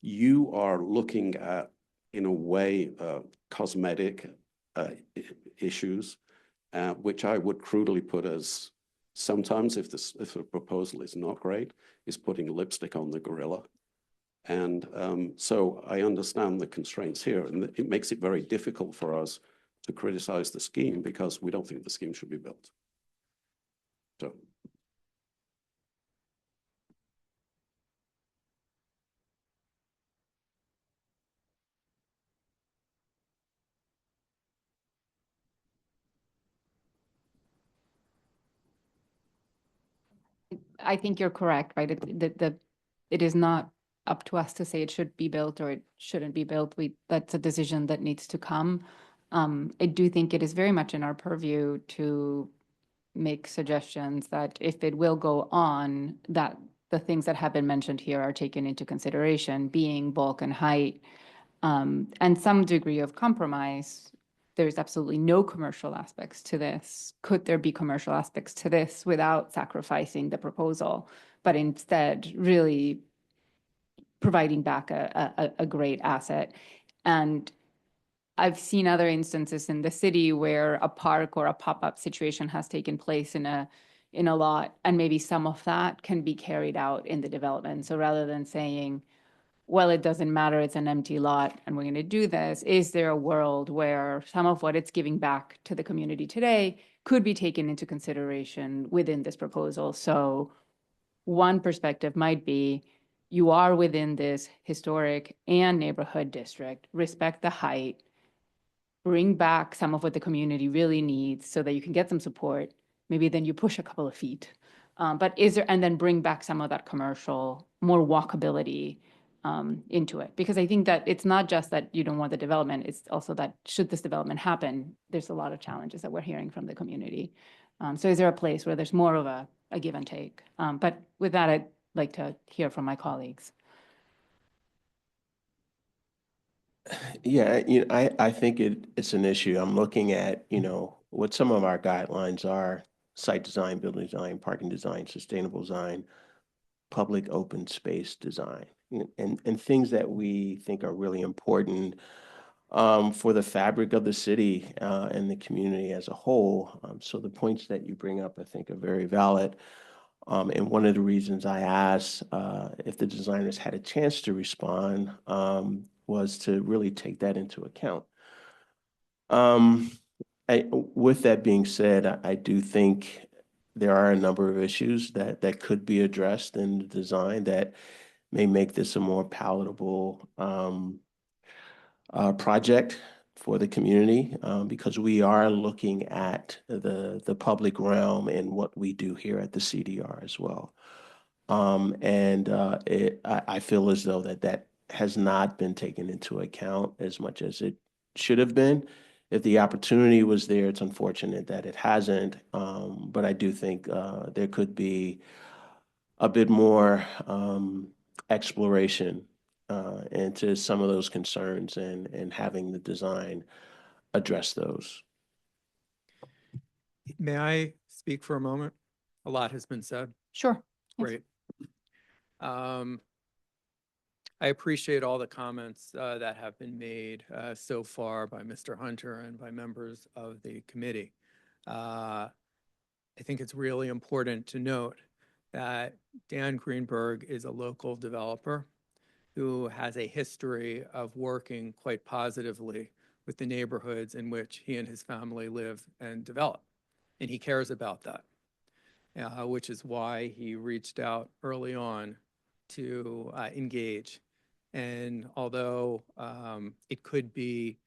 you are looking at, in a way, cosmetic issues, which I would crudely put as sometimes, if a proposal is not great, is putting lipstick on the gorilla. And so I understand the constraints here, and it makes it very difficult for us to criticize the scheme because we don't think the scheme should be built. So. I think you're correct, right? It is not up to us to say it should be built or it shouldn't be built. That's a decision that needs to come. I do think it is very much in our purview to make suggestions that if it will go on, that the things that have been mentioned here are taken into consideration, being bulk and height, and some degree of compromise. There's absolutely no commercial aspects to this. Could there be commercial aspects to this without sacrificing the proposal, but instead really providing back a great asset? And I've seen other instances in the city where a park or a pop-up situation has taken place in a lot, and maybe some of that can be carried out in the development. So rather than saying, well, it doesn't matter, it's an empty lot, and we're going to do this, is there a world where some of what it's giving back to the community today could be taken into consideration within this proposal? So one perspective might be, you are within this historic and neighborhood district, respect the height, bring back some of what the community really needs so that you can get some support. Maybe then you push a couple of feet. And then bring back some of that commercial, more walkability, into it. Because I think that it's not just that you don't want the development, it's also that should this development happen, there's a lot of challenges that we're hearing from the community. So is there a place where there's more of a give and take? But with that, I'd like to hear from my colleagues. Yeah, I think it's an issue. I'm looking at, what some of our guidelines are: site design, building design, parking design, sustainable design, public open space design, and things that we think are really important for the fabric of the city and the community as a whole. So the points that you bring up, I think, are very valid. And one of the reasons I asked if the designers had a chance to respond was to really take that into account. With that being said, I do think there are a number of issues that could be addressed in the design that may make this a more palatable project for the community, because we are looking at the public realm and what we do here at the CDR as well. I feel as though that has not been taken into account as much as it should have been. If the opportunity was there, it's unfortunate that it hasn't. But I do think there could be a bit more exploration into some of those concerns and having the design address those. May I speak for a moment? A lot has been said. Sure. Great. I appreciate all the comments that have been made so far by Mr. Hunter and by members of the committee. I think it's really important to note that Dan Greenberg is a local developer who has a history of working quite positively with the neighborhoods in which he and his family live and develop. And he cares about that, which is why he reached out early on to engage. And although it could be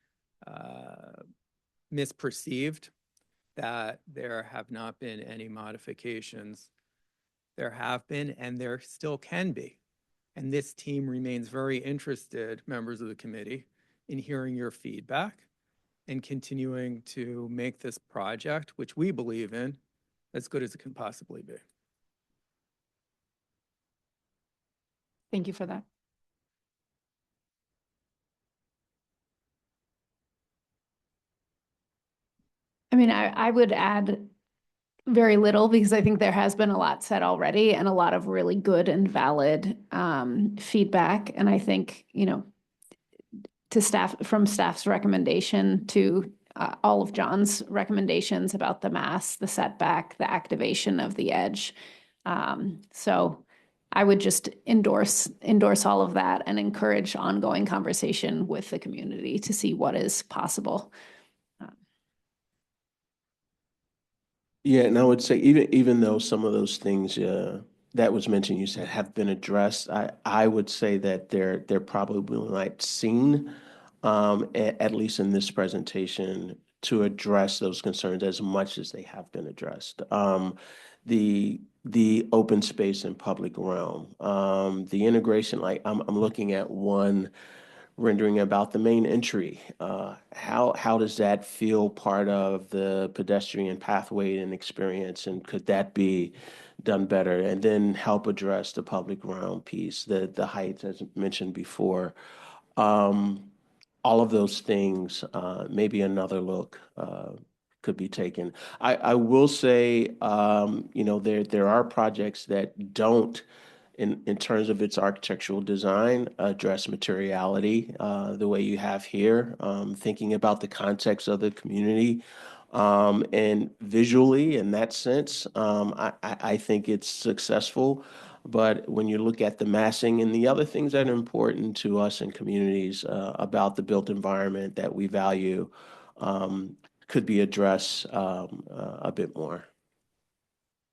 misperceived that there have not been any modifications, there have been and there still can be. And this team remains very interested, members of the committee, in hearing your feedback and continuing to make this project, which we believe in, as good as it can possibly be. Thank you for that. I mean, I would add very little because I think there has been a lot said already and a lot of really good and valid feedback. And I think, to staff, from staff's recommendation to all of John's recommendations about the mass, the setback, the activation of the edge. So I would just endorse all of that and encourage ongoing conversation with the community to see what is possible. Yeah, and I would say even though some of those things that was mentioned, you said have been addressed, I would say that they're probably not seen, at least in this presentation, to address those concerns as much as they have been addressed. The open space and public realm, the integration, like I'm looking at one rendering about the main entry. How does that feel part of the pedestrian pathway and experience, and could that be done better? And then help address the public realm piece, the height, as mentioned before. All of those things, maybe another look could be taken. I will say, there are projects that don't, in terms of its architectural design, address materiality the way you have here, thinking about the context of the community. And visually, in that sense, I think it's successful. But when you look at the massing and the other things that are important to us in communities about the built environment that we value, could be addressed a bit more.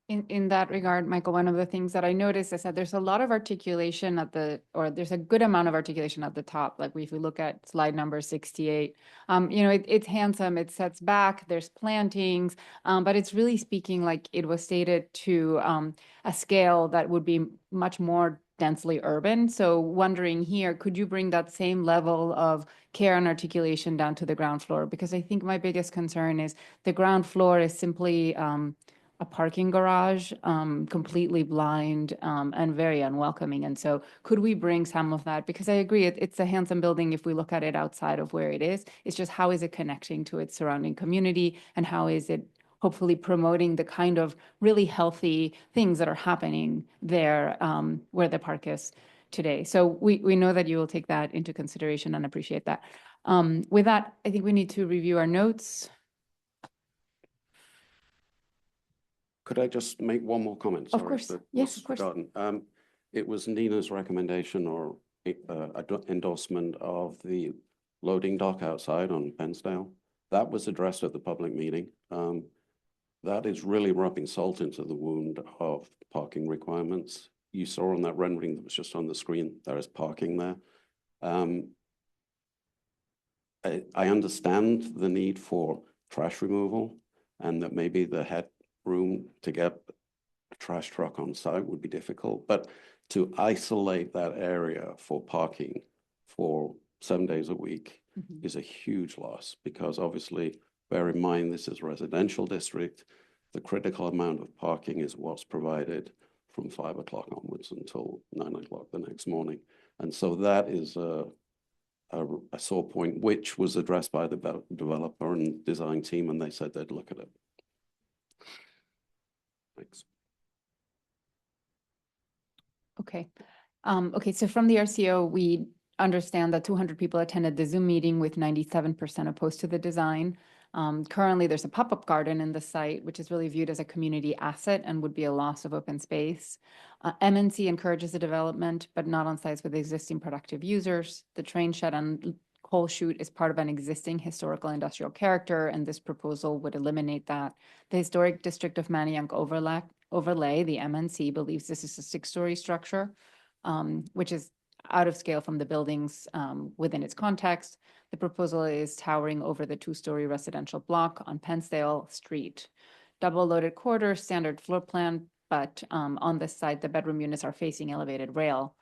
In that regard, Michael, one of the things that I noticed is that there's a lot of articulation there's a good amount of articulation at the top. Like if we look at slide number 68, it's handsome, it sets back, there's plantings, but it's really speaking, like it was stated, to a scale that would be much more densely urban. So wondering here, could you bring that same level of care and articulation down to the ground floor? Because I think my biggest concern is the ground floor is simply a parking garage, completely blind and very unwelcoming. And so could we bring some of that? Because I agree, it's a handsome building if we look at it outside of where it is. It's just how is it connecting to its surrounding community, and how is it hopefully promoting the kind of really healthy things that are happening there where the park is today. So we know that you will take that into consideration and appreciate that. With that, I think we need to review our notes. Could I just make one more comment? Of Sorry, course. that Yes, was of course. forgotten. It was Nina's recommendation or endorsement of the loading dock outside on Pensdale. That was addressed at the public meeting. That is really rubbing salt into the wound of parking requirements. You saw on that rendering that was just on the screen, there is parking there. I understand the need for trash removal, and that maybe the headroom to get a trash truck on site would be difficult, but to isolate that area for parking for 7 days a week is a huge loss, because obviously, bear in mind, this is a residential district. The critical amount of parking is what's provided from 5 o'clock onwards until 9 o'clock the next morning. And so that is a sore point, which was addressed by the developer and design team, and they said they'd look at it. Thanks. Okay. Okay, so from the RCO, we understand that 200 people attended the Zoom meeting with 97% opposed to the design. Currently, there's a pop-up garden in the site, which is really viewed as a community asset and would be a loss of open space. MNC encourages the development, but not on sites with existing productive users. The train shed and coal chute is part of an existing historical industrial character, and this proposal would eliminate that. The Historic District of Manayunk overlay, the MNC, believes this is a 6-story structure, which is out of scale from the buildings within its context. The proposal is towering over the 2-story residential block on Pensdale Street. Double loaded quarters, standard floor plan, but on this side, the bedroom units are facing elevated rail,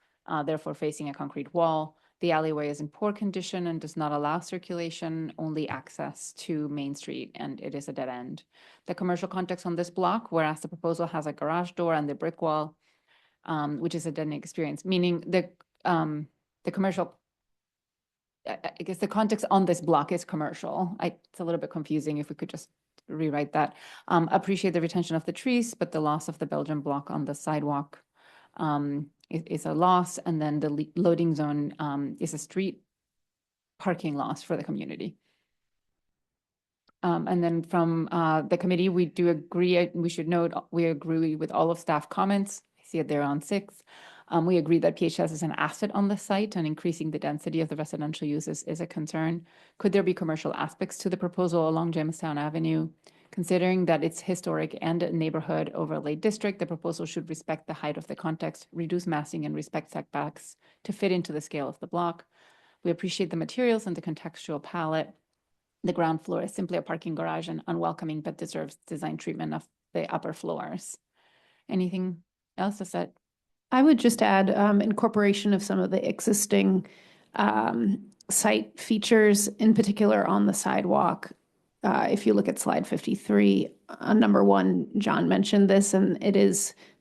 therefore facing a concrete wall. The alleyway is in poor condition and does not allow circulation, only access to Main Street, and it is a dead end. The commercial context on this block, whereas the proposal has a garage door and the brick wall, which is a dead end experience, meaning the commercial, I guess the context on this block is commercial. It's a little bit confusing if we could just rewrite that. Appreciate the retention of the trees, but the loss of the Belgian block on the sidewalk is a loss. And then the loading zone is a street parking loss for the community. And then from the committee, we do agree, we should note, we agree with all of staff comments. I see it there on 6. We agree that PHS is an asset on the site, and increasing the density of the residential uses is a concern. Could there be commercial aspects to the proposal along Jamestown Avenue? Considering that it's historic and a neighborhood overlay district, the proposal should respect the height of the context, reduce massing, and respect setbacks to fit into the scale of the block. We appreciate the materials and the contextual palette. The ground floor is simply a parking garage and unwelcoming, but deserves design treatment of the upper floors. Anything else to say? I would just add incorporation of some of the existing site features, in particular on the sidewalk. If you look at slide 53, number 1, John mentioned this, and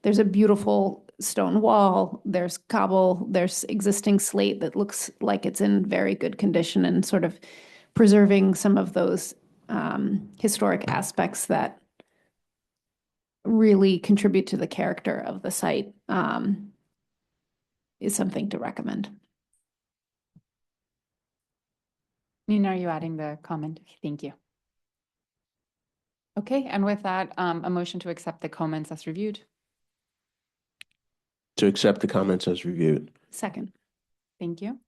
there's a beautiful stone wall, there's cobble, there's existing slate that looks like it's in very good condition, and sort of preserving some of those historic aspects that really contribute to the character of the site is something to recommend. Nina, are you adding the comment? Thank you. Okay, and with that, a motion to accept the comments as reviewed. To accept the comments as reviewed. Second. Thank you.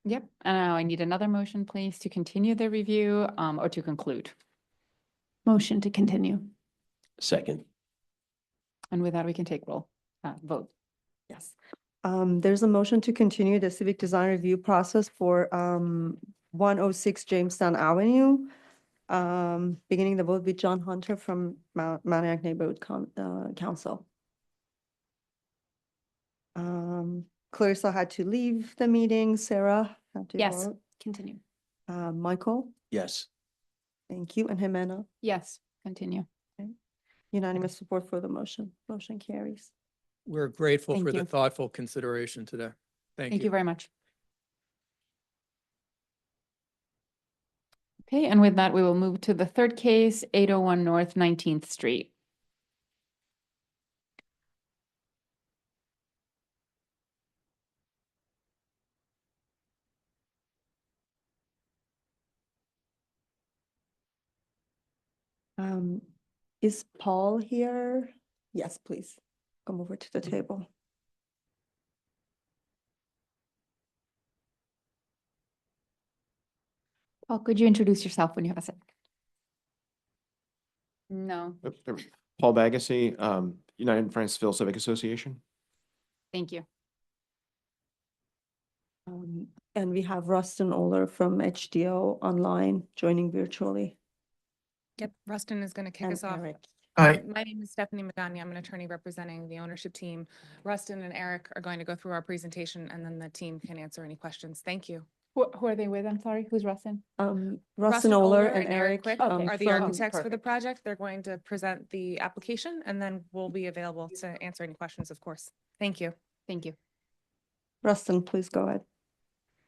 Yep, and now I need another motion, please, to continue the review or to conclude. Motion to continue. Second. And with that, we can take vote. Yes. There's a motion to continue the civic design review process for 106 Jamestown Avenue. Beginning the vote with John Hunter from Manayunk Neighborhood Council. Clarissa had to leave the meeting. Sarah had to Yes, vote. continue. Michael, Yes. thank you, and Jimena. Yes, continue. Unanimous support for the motion. Motion carries. We're grateful Thank for the you. thoughtful consideration today. Thank you very much. Okay, and with that, we will move to the third case, 801 North 19th Street. Is Paul here? Yes, please. Come over to the table. Paul, could you introduce yourself when you have a sec? No, Paul Bagassi, United Franceville Civic Association. thank you. And we have Rustin Oler from HDO online joining virtually. Yep, Rustin is going to kick And us off. Eric. Hi. My name is Stephanie Magani. I'm an attorney representing the ownership team. Rustin and Eric are going to go through our presentation and then the team can answer any questions. Thank you. Who are they with? I'm sorry, who's Rustin? Rustin Oler and Eric Quick Okay. are the from- architects for the project. They're going to present the application and then we'll be available to answer any questions, of course. Thank you. Thank you. Rustin, please go ahead.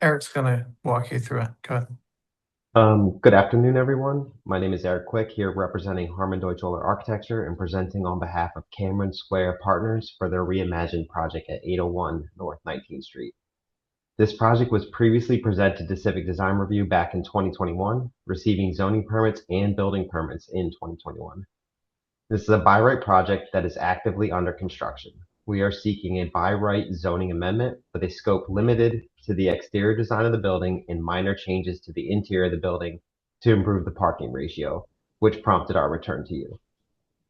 Eric's gonna walk you through it. Go ahead. Good afternoon, everyone. My name is Eric Quick, here representing Harmon Deutsch Oler Architecture and presenting on behalf of Cameron Square Partners for their reimagined project at 801 North 19th Street. This project was previously presented to Civic Design Review back in 2021, receiving zoning permits and building permits in 2021. This is a by right project that is actively under construction. We are seeking a by right zoning amendment with a scope limited to the exterior design of the building and minor changes to the interior of the building to improve the parking ratio, which prompted our return to you.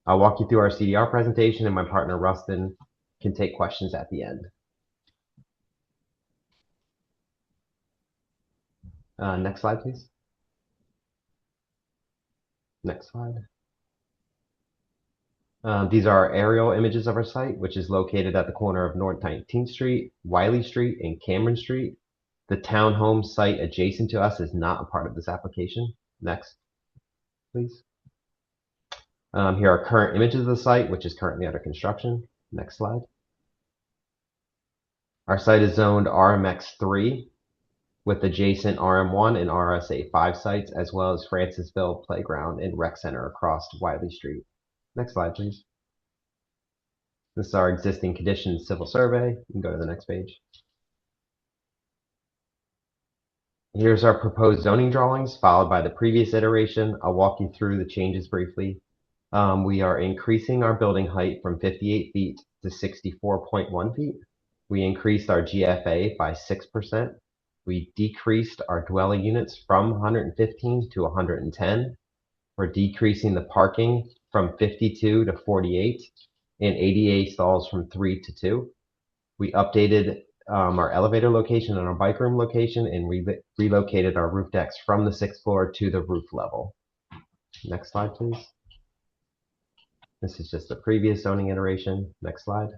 I'll walk you through our CDR presentation and my partner Rustin can take questions at the end. Next slide, please. Next slide. These are aerial images of our site, which is located at the corner of North 19th Street, Wiley Street, and Cameron Street. The townhome site adjacent to us is not a part of this application. Next, please. Here are current images of the site, which is currently under construction. Next slide. Our site is zoned RMX3 with adjacent RM1 and RSA 5 sites, as well as Francisville Playground and Rec Center across Wiley Street. Next slide, please. This is our existing conditions civil survey. You can go to the next page. Here's our proposed zoning drawings, followed by the previous iteration. I'll walk you through the changes briefly. We are increasing our building height from 58 feet to 64.1 feet. We increased our GFA by 6%. We decreased our dwelling units from 115 to 110. We're decreasing the parking from 52 to 48 and ADA stalls from 3 to 2. We updated our elevator location and our bike room location and relocated our roof decks from the 6th floor to the roof level. Next slide, please. This is just the previous zoning iteration. Next slide.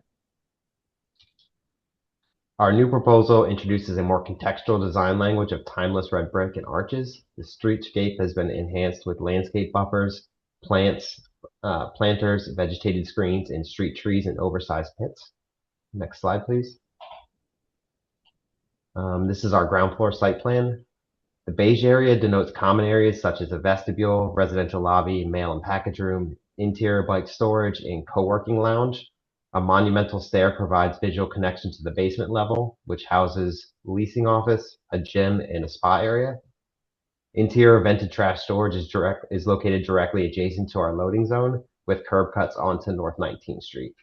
Our new proposal introduces a more contextual design language of timeless red brick and arches. The streetscape has been enhanced with landscape buffers, plants, planters, vegetated screens, and street trees and oversized pits. Next slide, please. This is our ground floor site plan. The beige area denotes common areas such as a vestibule, residential lobby, mail and package room, interior bike storage, and co-working lounge. A monumental stair provides visual connection to the basement level, which houses leasing office, a gym, and a spa area. Interior vented trash storage is located directly adjacent to our loading zone with curb cuts onto North 19th Street.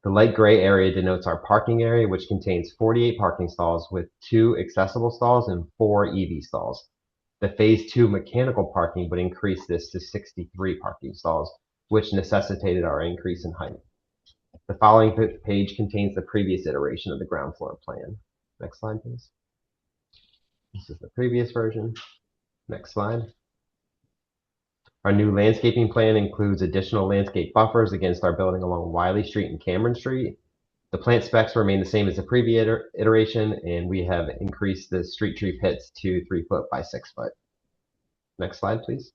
The light gray area denotes our parking area, which contains 48 parking stalls with 2 accessible stalls and 4 EV stalls. The phase 2 mechanical parking would increase this to 63 parking stalls, which necessitated our increase in height. The following page contains the previous iteration of the ground floor plan. Next slide, please. This is the previous version. Next slide. Our new landscaping plan includes additional landscape buffers against our building along Wiley Street and Cameron Street. The plant specs remain the same as the previous iteration, and we have increased the street tree pits to 3 foot by 6 foot. Next slide, please.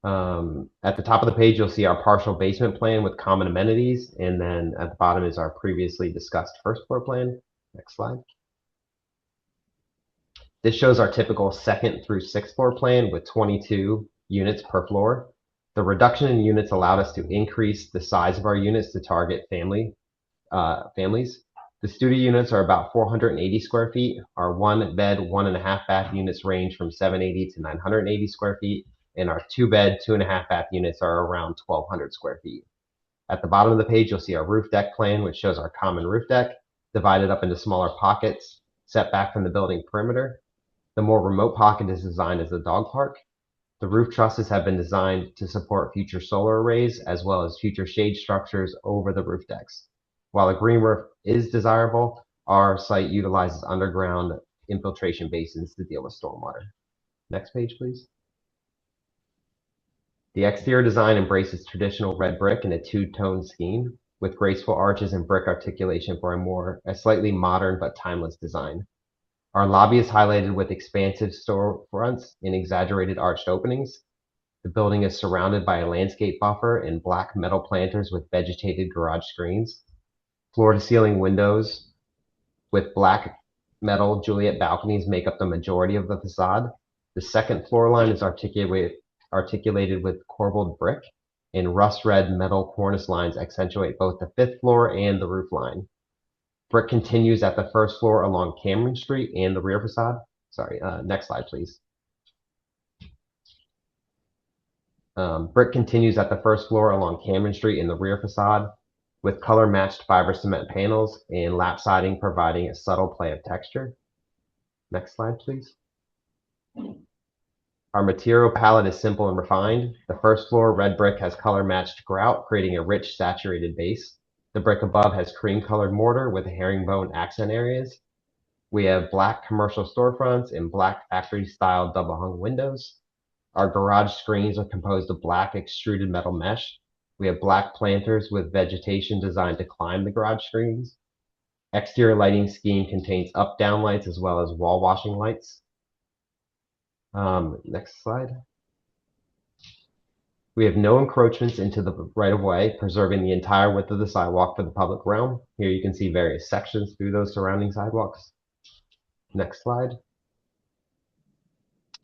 At the top of the page, you'll see our partial basement plan with common amenities, and then at the bottom is our previously discussed first floor plan. Next slide. This shows our typical second through sixth floor plan with 22 units per floor. The reduction in units allowed us to increase the size of our units to target families. The studio units are about 480 square feet. Our 1 bed, 1.5 bath units range from 780 to 980 square feet. And our 2 bed, 2.5 bath units are around 1,200 square feet. At the bottom of the page, you'll see our roof deck plan, which shows our common roof deck divided up into smaller pockets set back from the building perimeter. The more remote pocket is designed as a dog park. The roof trusses have been designed to support future solar arrays as well as future shade structures over the roof decks. While a green roof is desirable, our site utilizes underground infiltration basins to deal with stormwater. Next page, please. The exterior design embraces traditional red brick in a two-tone scheme with graceful arches and brick articulation for a slightly modern but timeless design. Our lobby is highlighted with expansive storefronts and exaggerated arched openings. The building is surrounded by a landscape buffer and black metal planters with vegetated garage screens. Floor-to-ceiling windows with black metal Juliet balconies make up the majority of the facade. The second floor line is articulated with corbelled brick, and rust red metal cornice lines accentuate both the fifth floor and the roof line. Brick continues at the first floor along Cameron Street and the rear facade. Sorry, next slide, please. Brick continues at the first floor along Cameron Street and the rear facade with color-matched fiber cement panels and lap siding providing a subtle play of texture. Next slide, please. Our material palette is simple and refined. The first floor red brick has color-matched grout, creating a rich, saturated base. The brick above has cream-colored mortar with herringbone accent areas. We have black commercial storefronts and black factory-style double-hung windows. Our garage screens are composed of black extruded metal mesh. We have black planters with vegetation designed to climb the garage screens. Exterior lighting scheme contains up-down lights as well as wall washing lights. Next slide. We have no encroachments into the right-of-way, preserving the entire width of the sidewalk for the public realm. Here you can see various sections through those surrounding sidewalks. Next slide.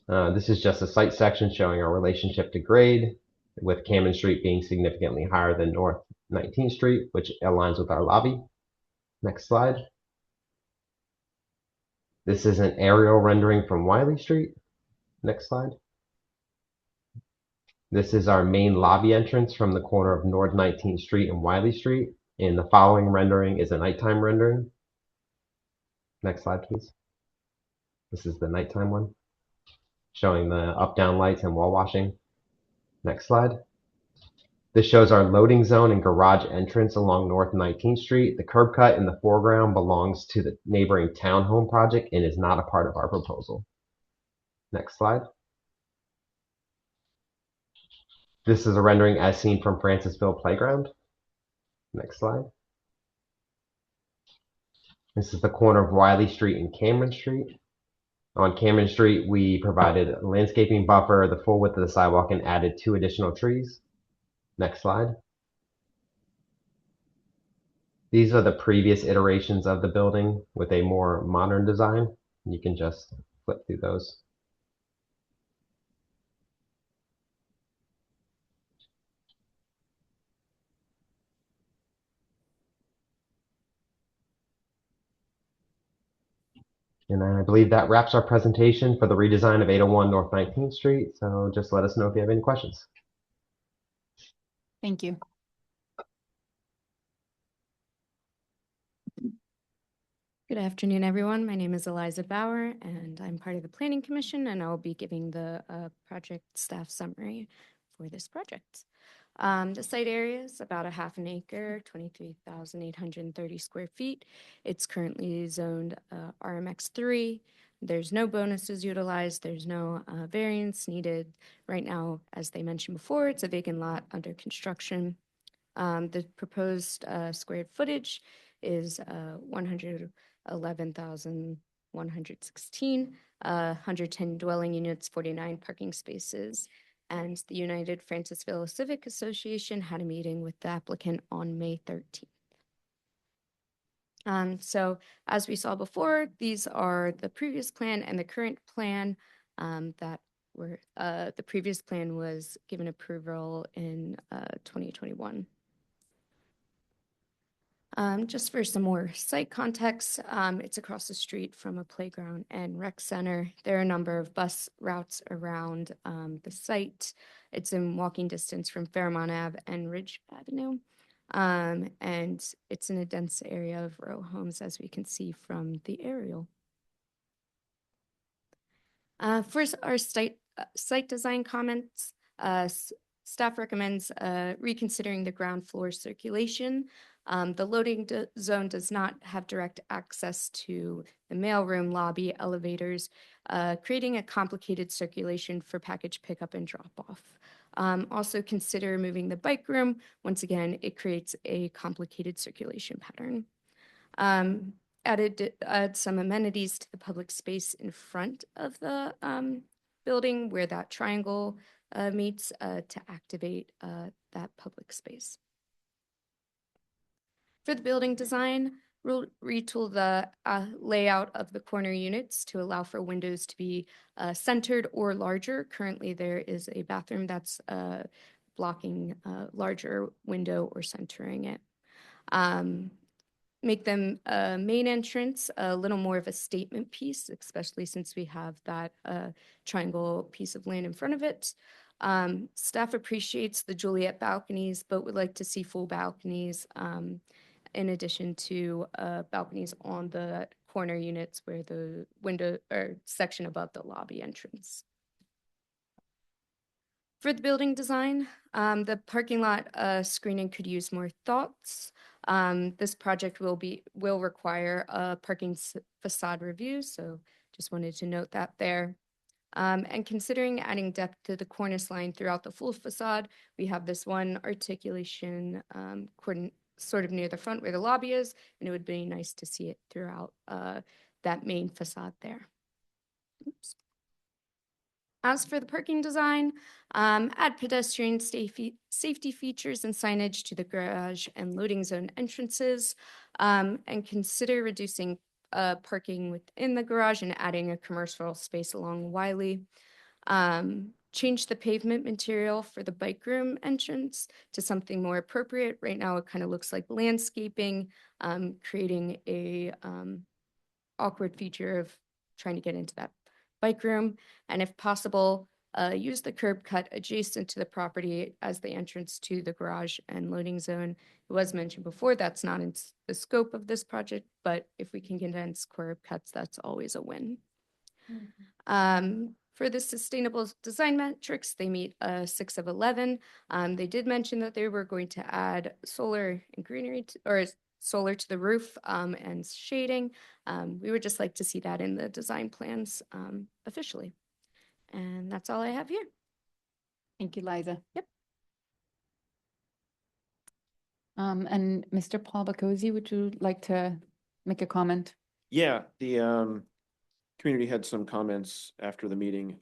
This is just a site section showing our relationship to grade, with Cameron Street being significantly higher than North 19th Street, which aligns with our lobby. Next slide. This is an aerial rendering from Wiley Street. Next slide. This is our main lobby entrance from the corner of North 19th Street and Wiley Street. And the following rendering is a nighttime rendering. Next slide, please. This is the nighttime one, showing the up-down lights and wall washing. Next slide. This shows our loading zone and garage entrance along North 19th Street. The curb cut in the foreground belongs to the neighboring townhome project and is not a part of our proposal. Next slide. This is a rendering as seen from Francisville Playground. Next slide. This is the corner of Wiley Street and Cameron Street. On Cameron Street, we provided a landscaping buffer, the full width of the sidewalk, and added 2 additional trees. Next slide. These are the previous iterations of the building with a more modern design. You can just flip through those. And I believe that wraps our presentation for the redesign of 801 North 19th Street. So just let us know if you have any questions. Thank you. Good afternoon, everyone. My name is Eliza Bauer, and I'm part of the Planning Commission, and I'll be giving the project staff summary for this project. The site area is about a half an acre, 23,830 square feet. It's currently zoned RMX3. There's no bonuses utilized. There's no variance needed. Right now, as they mentioned before, it's a vacant lot under construction. The proposed square footage is 111,116, 110 dwelling units, 49 parking spaces. And the United Francisville Civic Association had a meeting with the applicant on May 13th. So as we saw before, these are the previous plan and the current plan that were, the previous plan was given approval in 2021. Just for some more site context, it's across the street from a playground and rec center. There are a number of bus routes around the site. It's in walking distance from Fairmont Ave and Ridge Avenue. And it's in a dense area of row homes, as we can see from the aerial. First, our site design comments. Staff recommends reconsidering the ground floor circulation. The loading zone does not have direct access to the mailroom, lobby, elevators, creating a complicated circulation for package pickup and drop off. Also consider moving the bike room. Once again, it creates a complicated circulation pattern. Add some amenities to the public space in front of the building where that triangle meets to activate that public space. For the building design, we'll retool the layout of the corner units to allow for windows to be centered or larger. Currently, there is a bathroom that's blocking a larger window or centering it. Make them main entrance a little more of a statement piece, especially since we have that triangle piece of land in front of it. Staff appreciates the Juliet balconies, but would like to see full balconies in addition to balconies on the corner units where the window or section above the lobby entrance. For the building design, the parking lot screening could use more thoughts. This project will require a parking facade review, so just wanted to note that there. And considering adding depth to the cornice line throughout the full facade, we have this one articulation sort of near the front where the lobby is, and it would be nice to see it throughout that main facade there. Oops. As for the parking design, add pedestrian safety features and signage to the garage and loading zone entrances, and consider reducing parking within the garage and adding a commercial space along Wiley. Change the pavement material for the bike room entrance to something more appropriate. Right now, it kind of looks like landscaping, creating a awkward feature of trying to get into that bike room. And if possible, use the curb cut adjacent to the property as the entrance to the garage and loading zone. It was mentioned before, that's not in the scope of this project, but if we can condense curb cuts, that's always a win. For the sustainable design metrics, they meet 6 of 11. They did mention that they were going to add solar and greenery or solar to the roof and shading. We would just like to see that in the design plans officially. And that's all I have here. Thank you, Liza. Yep. And Mr. Paul Bacozzi, would you like to make a comment? Yeah, the community had some comments after the meeting.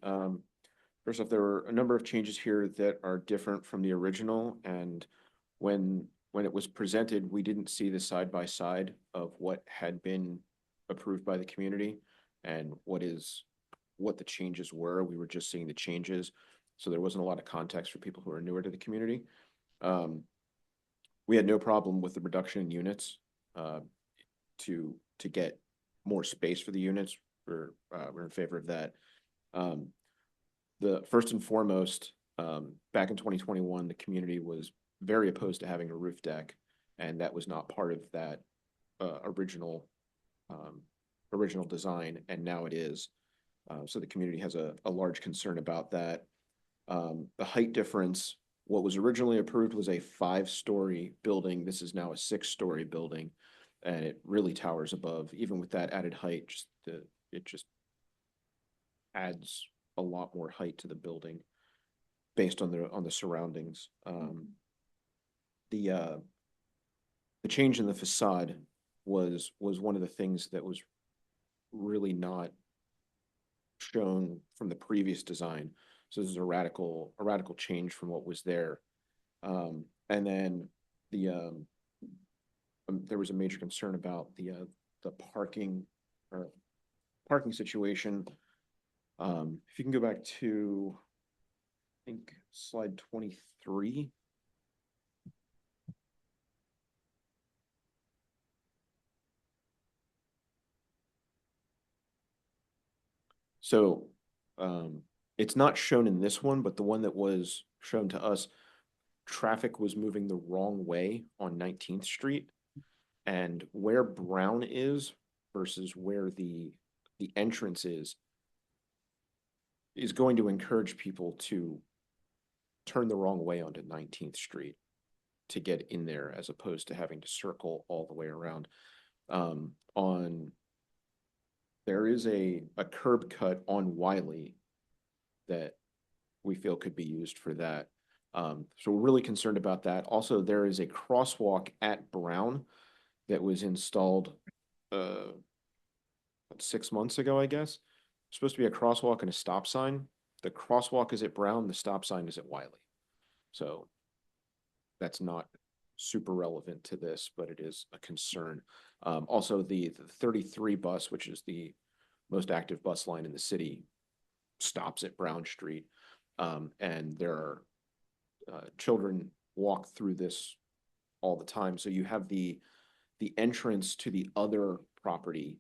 First off, there were a number of changes here that are different from the original, and when it was presented, we didn't see the side by side of what had been approved by the community and what the changes were. We were just seeing the changes, so there wasn't a lot of context for people who are newer to the community. We had no problem with the reduction in units to get more space for the units. We're in favor of that. The first and foremost, back in 2021, the community was very opposed to having a roof deck, and that was not part of that original design, and now it is. So the community has a large concern about that. The height difference, what was originally approved was a 5-story building. This is now a 6-story building, and it really towers above. Even with that added height, it just adds a lot more height to the building based on the surroundings. the change in the facade was one of the things that was really not shown from the previous design. So this is a radical change from what was there. And then there was a major concern about the parking situation. If you can go back to, I think, slide 23. So it's not shown in this one, but the one that was shown to us, traffic was moving the wrong way on 19th Street. And where Brown is versus where the entrance is going to encourage people to turn the wrong way onto 19th Street to get in there, as opposed to having to circle all the way around. There is a curb cut on Wiley that we feel could be used for that. So we're really concerned about that. Also, there is a crosswalk at Brown that was installed 6 months ago, I guess. It's supposed to be a crosswalk and a stop sign. The crosswalk is at Brown, the stop sign is at Wiley. So that's not super relevant to this, but it is a concern. Also, the 33 bus, which is the most active bus line in the city, stops at Brown Street. And there are children walk through this all the time. So you have the entrance to the other property,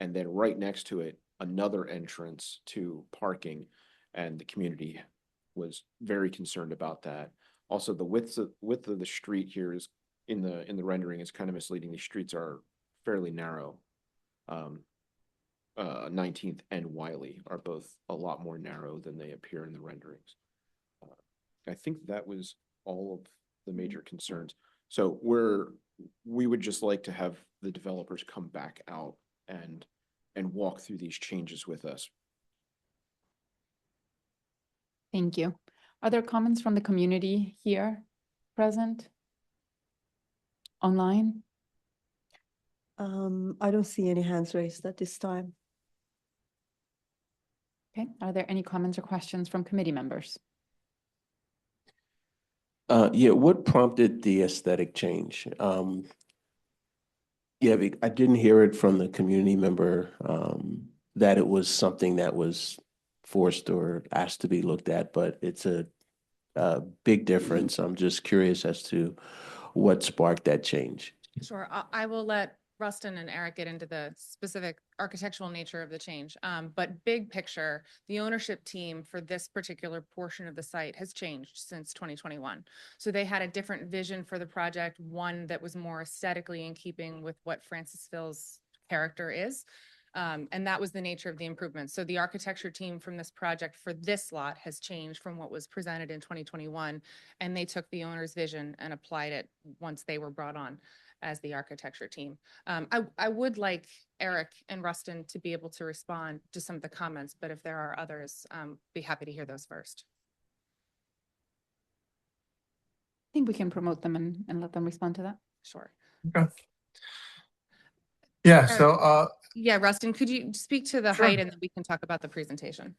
and then right next to it, another entrance to parking. And the community was very concerned about that. Also, the width of the street here is in the rendering is kind of misleading. These streets are fairly narrow. 19th and Wiley are both a lot more narrow than they appear in the renderings. I think that was all of the major concerns. So we would just like to have the developers come back out and walk through these changes with us. Thank you. Are there comments from the community here present? Online? I don't see any hands raised at this time. Okay, are there any comments or questions from committee members? Yeah, what prompted the aesthetic change? Yeah, I didn't hear it from the community member that it was something that was forced or asked to be looked at, but it's a big difference. I'm just curious as to what sparked that change. Sure, I will let Rustin and Eric get into the specific architectural nature of the change. But big picture, the ownership team for this particular portion of the site has changed since 2021. So they had a different vision for the project, one that was more aesthetically in keeping with what Francisville's character is. And that was the nature of the improvements. So the architecture team from this project for this lot has changed from what was presented in 2021. And they took the owner's vision and applied it once they were brought on as the architecture team. I would like Eric and Rustin to be able to respond to some of the comments, but if there are others, be happy to hear those first. I think we can promote them and let them respond to that. Sure. Okay. Yeah, Eric, so yeah, Rustin, could you speak to the Sure. height and then we can talk about the presentation?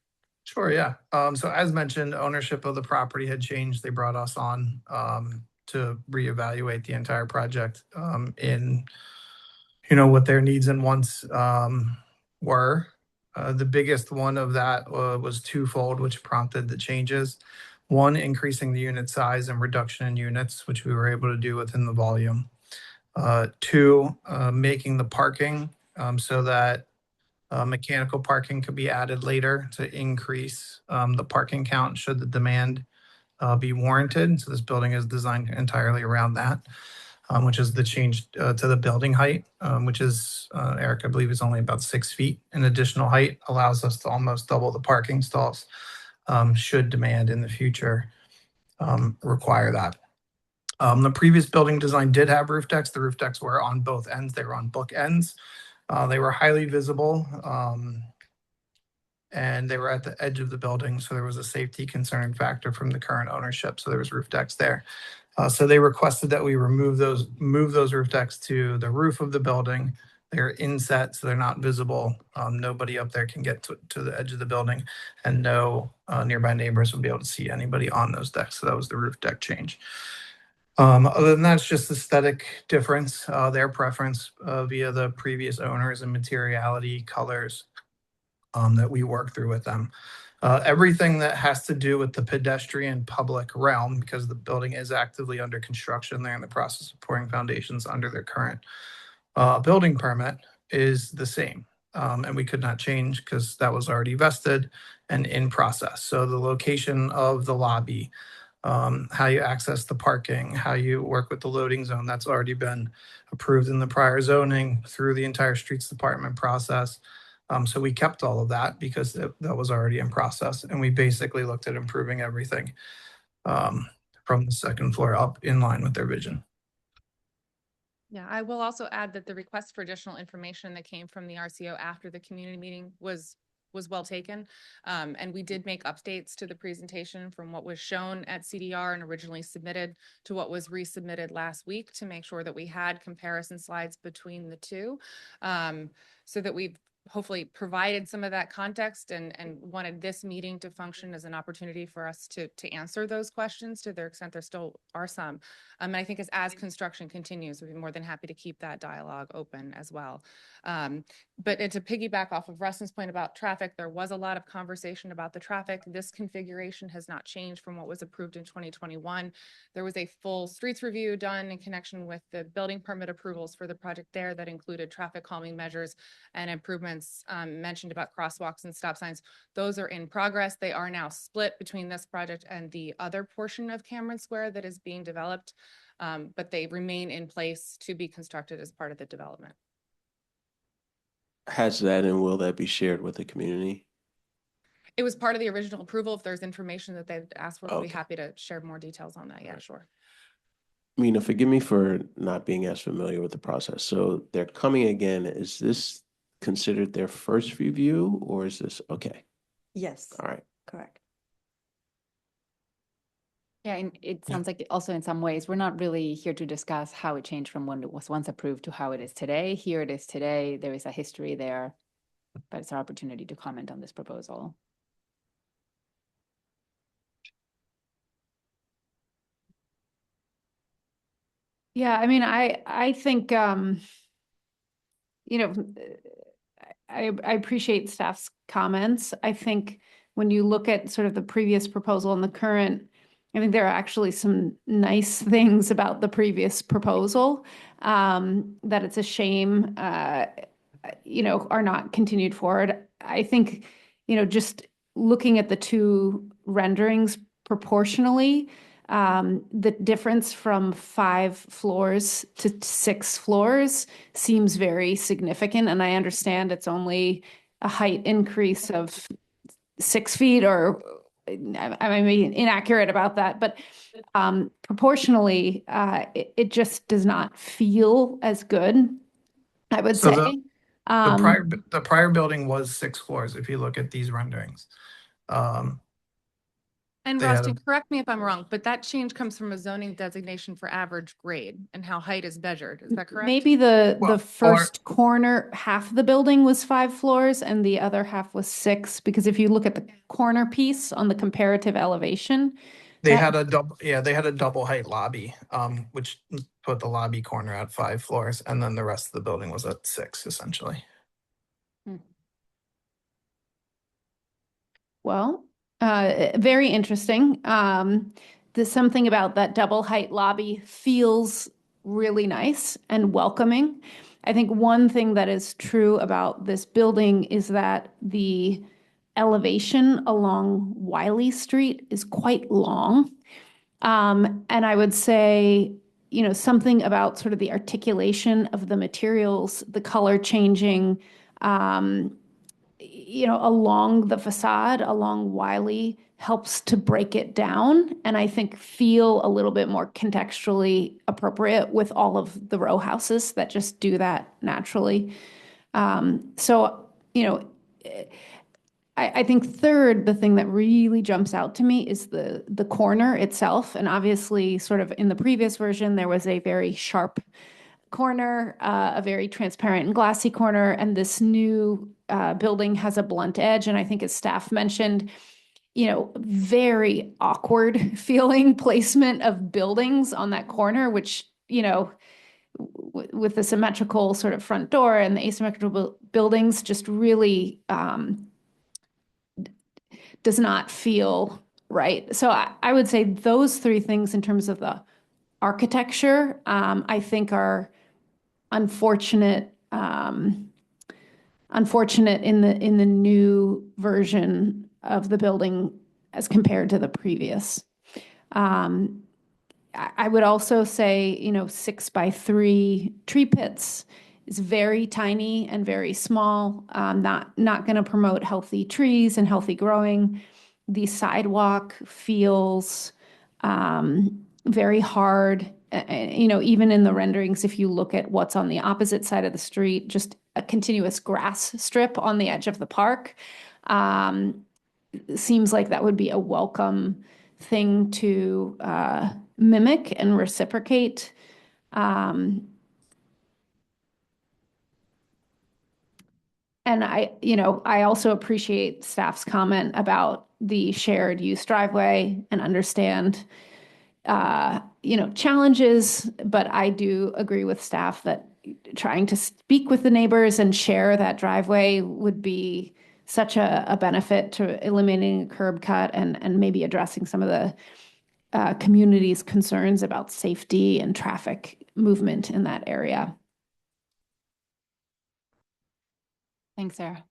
sure, yeah. So as mentioned, ownership of the property had changed. They brought us on to reevaluate the entire project in, what their needs and wants were. The biggest one of that was twofold, which prompted the changes. One, increasing the unit size and reduction in units, which we were able to do within the volume. Two, making the parking so that mechanical parking could be added later to increase the parking count should the demand be warranted. So this building is designed entirely around that, which is the change to the building height, which is, Eric, I believe is only about 6 feet. An additional height allows us to almost double the parking stalls should demand in the future require that. The previous building design did have roof decks. The roof decks were on both ends. They were on book ends. They were highly visible. And they were at the edge of the building, so there was a safety concerning factor from the current ownership. So there was roof decks there. So they requested that we move those roof decks to the roof of the building. They're inset, so they're not visible. Nobody up there can get to the edge of the building, and no nearby neighbors will be able to see anybody on those decks. So that was the roof deck change. Other than that, it's just aesthetic difference, their preference via the previous owners and materiality, colors that we work through with them. Everything that has to do with the pedestrian public realm, because the building is actively under construction, they're in the process of pouring foundations under their current building permit, is the same. And we could not change because that was already vested and in process. So the location of the lobby, how you access the parking, how you work with the loading zone, that's already been approved in the prior zoning through the entire streets department process. So we kept all of that because that was already in process, and we basically looked at improving everything from the second floor up in line with their vision. Yeah, I will also add that the request for additional information that came from the RCO after the community meeting was well taken. And we did make updates to the presentation from what was shown at CDR and originally submitted to what was resubmitted last week to make sure that we had comparison slides between the two, so that we've hopefully provided some of that context and wanted this meeting to function as an opportunity for us to answer those questions to their extent there still are some. And I think as construction continues, we'd be more than happy to keep that dialogue open as well. But to piggyback off of Rustin's point about traffic, there was a lot of conversation about the traffic. This configuration has not changed from what was approved in 2021. There was a full streets review done in connection with the building permit approvals for the project there that included traffic calming measures and improvements mentioned about crosswalks and stop signs. Those are in progress. They are now split between this project and the other portion of Cameron Square that is being developed, but they remain in place to be constructed as part of the development. Has that and will that be shared with the community? It was part of the original approval. If there's information that they've asked for, we'll be Okay. happy to share more details on that. Yeah, sure. Mina, forgive me for not being as familiar with the process. So they're coming again. Is this considered their first review, or is this okay? Yes, All right. correct. Yeah, and it sounds like also in some ways, we're not really here to discuss how it changed from when it was once approved to how it is today. Here it is today. There is a history there, but it's our opportunity to comment on this proposal. Yeah, I mean, I think, you know, I appreciate staff's comments. I think when you look at sort of the previous proposal and the current, I think there are actually some nice things about the previous proposal, that it's a shame, you know, are not continued forward. I think, you know, just looking at the two renderings proportionally, the difference from 5 floors to 6 floors seems very significant. And I understand it's only a height increase of 6 feet, or I mean, inaccurate about that, but proportionally, it just does not feel as good, I would So say. the prior building was 6 floors, if you look at these renderings. And They had Rustin, correct me if I'm wrong, but that change comes from a zoning designation for average grade and how height is measured. Is that correct? Maybe the Well, first corner half of the building was 5 floors and the other half was 6, because if you look at the corner piece on the comparative elevation, They that- had a double height lobby, which put the lobby corner at 5 floors, and then the rest of the building was at 6, essentially. Well, very interesting. There's something about that double height lobby feels really nice and welcoming. I think one thing that is true about this building is that the elevation along Wiley Street is quite long. And I would say, you know, something about sort of the articulation of the materials, the color changing, you know, along the facade, along Wiley, helps to break it down and I think feel a little bit more contextually appropriate with all of the row houses that just do that naturally. So, you know, I think third, the thing that really jumps out to me is the corner itself. And obviously, sort of in the previous version, there was a very sharp corner, a very transparent and glassy corner, and this new building has a blunt edge. And I think as staff mentioned, very awkward feeling placement of buildings on that corner, which, with the symmetrical sort of front door and the asymmetrical buildings just really does not feel right. So I would say those three things in terms of the architecture, I think are unfortunate in the new version of the building as compared to the previous. I would also say, 6x3 tree pits is very tiny and very small, not going to promote healthy trees and healthy growing. The sidewalk feels very hard. Even in the renderings, if you look at what's on the opposite side of the street, just a continuous grass strip on the edge of the park, seems like that would be a welcome thing to mimic and reciprocate. And I also appreciate staff's comment about the shared use driveway and understand, challenges, but I do agree with staff that trying to speak with the neighbors and share that driveway would be such a benefit to eliminating a curb cut and maybe addressing some of the community's concerns about safety and traffic movement in that area. Thanks, Sarah.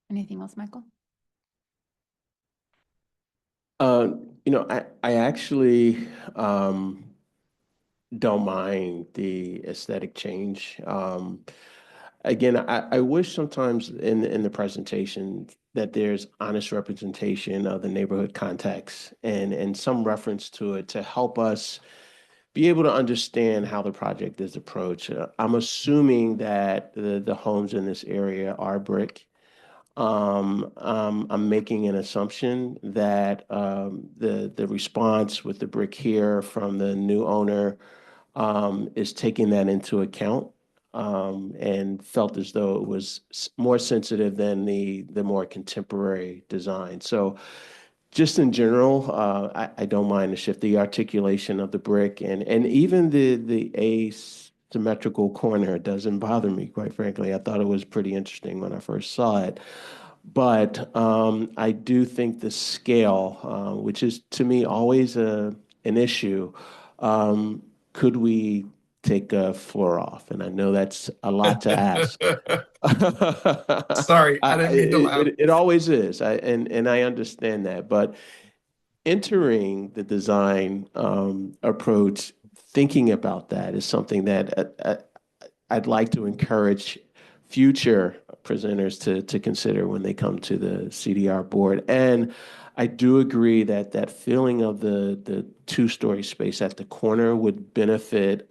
Anything else, Michael? I actually don't mind the aesthetic change. Again, I wish sometimes in the presentation that there's honest representation of the neighborhood context and some reference to it to help us be able to understand how the project is approached. I'm assuming that the homes in this area are brick. I'm making an assumption that the response with the brick here from the new owner is taking that into account and felt as though it was more sensitive than the more contemporary design. So just in general, I don't mind the shift, the articulation of the brick and even the asymmetrical corner doesn't bother me, quite frankly. I thought it was pretty interesting when I first saw it. But I do think the scale, which is to me always an issue, could we take a floor off? And I know that's a lot to ask. Sorry, I didn't mean to laugh. It always is, and I understand that. But entering the design approach, thinking about that is something that I'd like to encourage future presenters to consider when they come to the CDR board. And I do agree that that feeling of the two-story space at the corner would benefit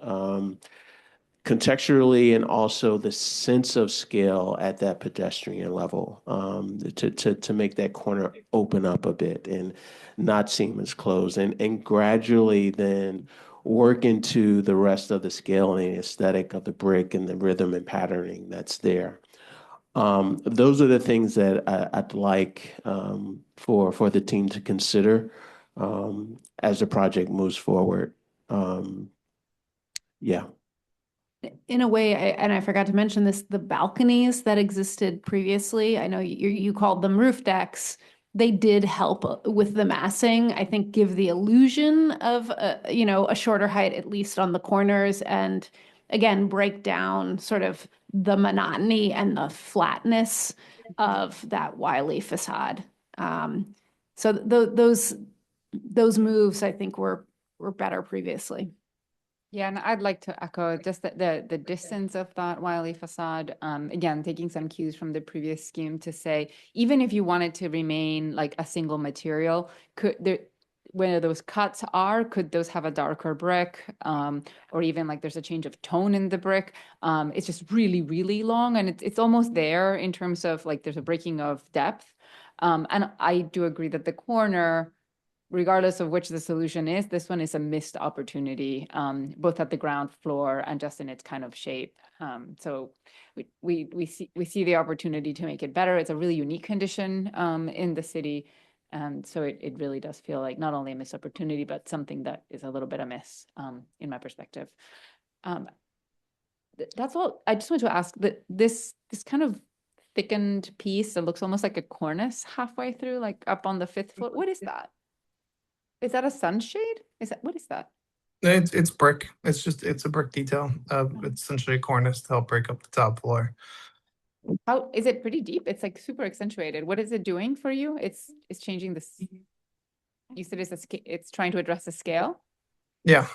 contextually and also the sense of scale at that pedestrian level to make that corner open up a bit and not seem as closed and gradually then work into the rest of the scale and the aesthetic of the brick and the rhythm and patterning that's there. Those are the things that I'd like for the team to consider as the project moves forward. Yeah. In a way, and I forgot to mention this, the balconies that existed previously, I know you called them roof decks. They did help with the massing, I think give the illusion of, a shorter height, at least on the corners, and again, break down sort of the monotony and the flatness of that Wiley facade. So those moves, I think, were better previously. Yeah, and I'd like to echo just the distance of that Wiley facade. Again, taking some cues from the previous scheme to say, even if you wanted to remain like a single material, where those cuts are, could those have a darker brick? Or even like there's a change of tone in the brick. It's just really, really long, and it's almost there in terms of like there's a breaking of depth. And I do agree that the corner, regardless of which the solution is, this one is a missed opportunity, both at the ground floor and just in its kind of shape. So we see the opportunity to make it better. It's a really unique condition in the city. And so it really does feel like not only a missed opportunity, but something that is a little bit amiss in my perspective. That's all. I just want to ask that this kind of thickened piece that looks almost like a cornice halfway through, like up on the 5th floor. What is that? Is that a sunshade? What is that? It's brick. It's a brick detail. It's essentially a cornice to help break up the top floor. How is it pretty deep? It's like super accentuated. What is it doing for you? It's changing this. You said it's trying to address the scale? Yeah.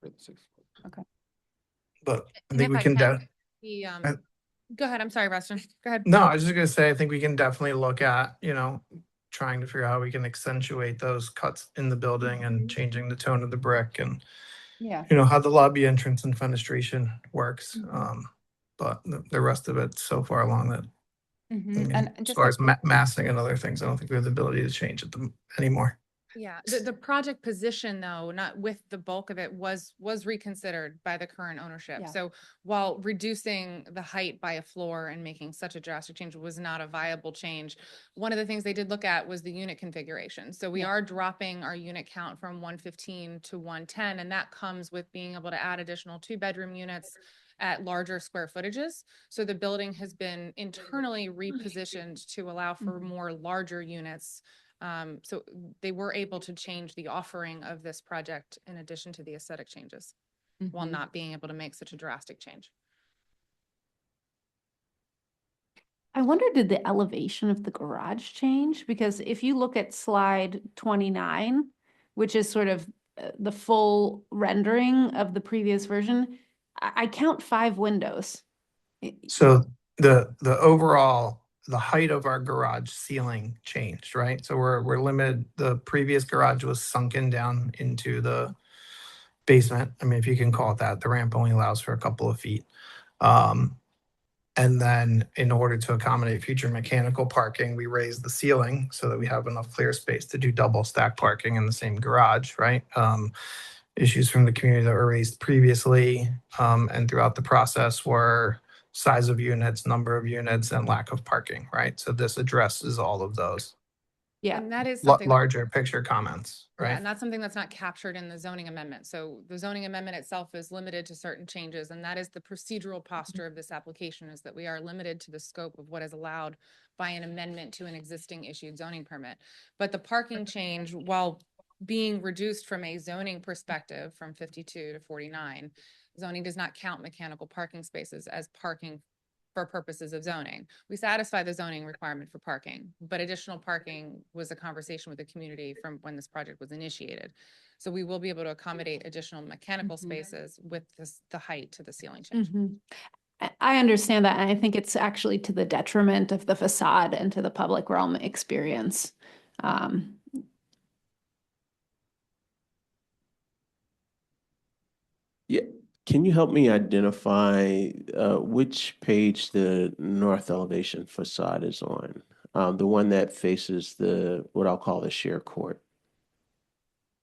Okay. But I And think if we can go ahead. I'm sorry, Rustin. Go ahead. No, I was just gonna say, I think we can definitely look at, trying to figure out how we can accentuate those cuts in the building and changing the tone of the brick and, Yeah. how the lobby entrance and fenestration works. But the rest of it so far along that, And as just far like as massing and other things, I don't think we have the ability to change it anymore. Yeah, the project position though, not with the bulk of it, was reconsidered by the current ownership. Yeah. So while reducing the height by a floor and making such a drastic change was not a viable change, one of the things they did look at was the unit configuration. So we are dropping our unit count from 115 to 110, and that comes with being able to add additional 2-bedroom units at larger square footages. So the building has been internally repositioned to allow for more larger units. So they were able to change the offering of this project in addition to the aesthetic changes, while not being able to make such a drastic change. I wonder, did the elevation of the garage change? Because if you look at slide 29, which is sort of the full rendering of the previous version, I count 5 windows. So the overall, the height of our garage ceiling changed, right? So we're limited. The previous garage was sunken down into the basement. I mean, if you can call it that, the ramp only allows for a couple of feet. And then in order to accommodate future mechanical parking, we raised the ceiling so that we have enough clear space to do double stack parking in the same garage, right? Issues from the community that were raised previously and throughout the process were size of units, number of units, and lack of parking, right? So this addresses all of those. Yeah, and that is something Larger picture comments, Yeah, right? and that's something that's not captured in the zoning amendment. So the zoning amendment itself is limited to certain changes, and that is the procedural posture of this application, is that we are limited to the scope of what is allowed by an amendment to an existing issued zoning permit. But the parking change, while being reduced from a zoning perspective from 52 to 49, zoning does not count mechanical parking spaces as parking for purposes of zoning. We satisfy the zoning requirement for parking, but additional parking was a conversation with the community from when this project was initiated. So we will be able to accommodate additional mechanical spaces with the height to the ceiling change. I understand that, and I think it's actually to the detriment of the facade and to the public realm experience. Yeah, can you help me identify which page the north elevation facade is on? The one that faces what I'll call the sheer court.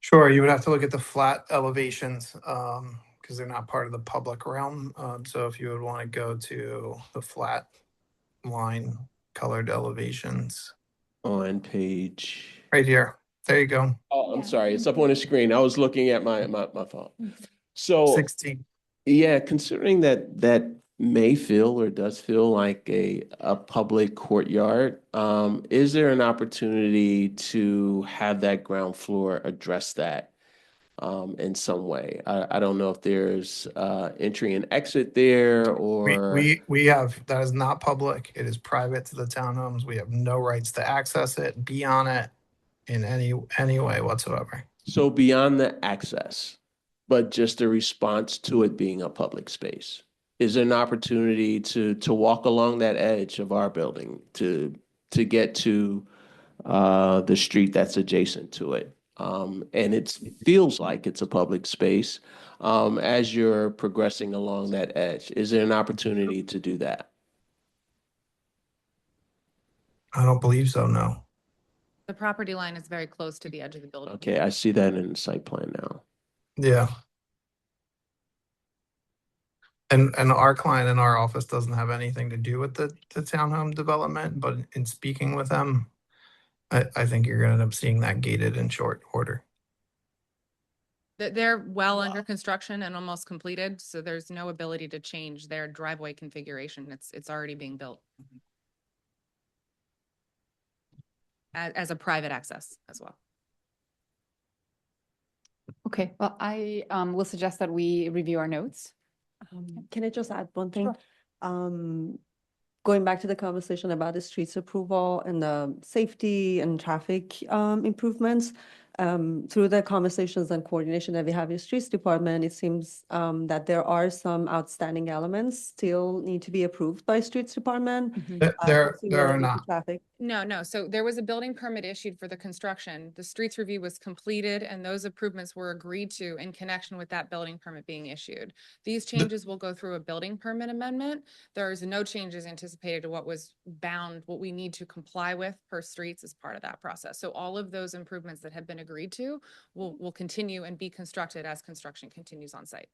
Sure, you would have to look at the flat elevations because they're not part of the public realm. So if you would want to go to the flat line colored elevations. On page. Right here. There you go. Oh, I'm sorry. It's up on the screen. I was looking at my phone. So 16. Yeah, considering that may feel or does feel like a public courtyard, is there an opportunity to have that ground floor address that in some way? I don't know if there's entry and exit there or. We have, that is not public. It is private to the townhomes. We have no rights to access it, be on it in any way whatsoever. So beyond the access, but just a response to it being a public space. Is there an opportunity to walk along that edge of our building to get to the street that's adjacent to it. And it feels like it's a public space. As you're progressing along that edge, is there an opportunity to do that? I don't believe so, no. The property line is very close to the edge of the building. Okay, I see that in the site plan now. Yeah. And our client in our office doesn't have anything to do with the townhome development, but in speaking with them, I think you're gonna end up seeing that gated in short order. They're well under construction and almost completed, so there's no ability to change their driveway configuration. It's already being built. As a private access as well. Okay, well, I will suggest that we review our notes. Can I just add one thing? Going back to the conversation about the streets approval and the safety and traffic improvements, through the conversations and coordination that we have with the streets department, it seems that there are some outstanding elements still need to be approved by streets department. There particularly are with not. Traffic. No. So there was a building permit issued for the construction. The streets review was completed and those improvements were agreed to in connection with that building permit being issued. These changes will go through a building permit amendment. There is no changes anticipated to what was bound, what we need to comply with per streets as part of that process. So all of those improvements that have been agreed to will continue and be constructed as construction continues on site.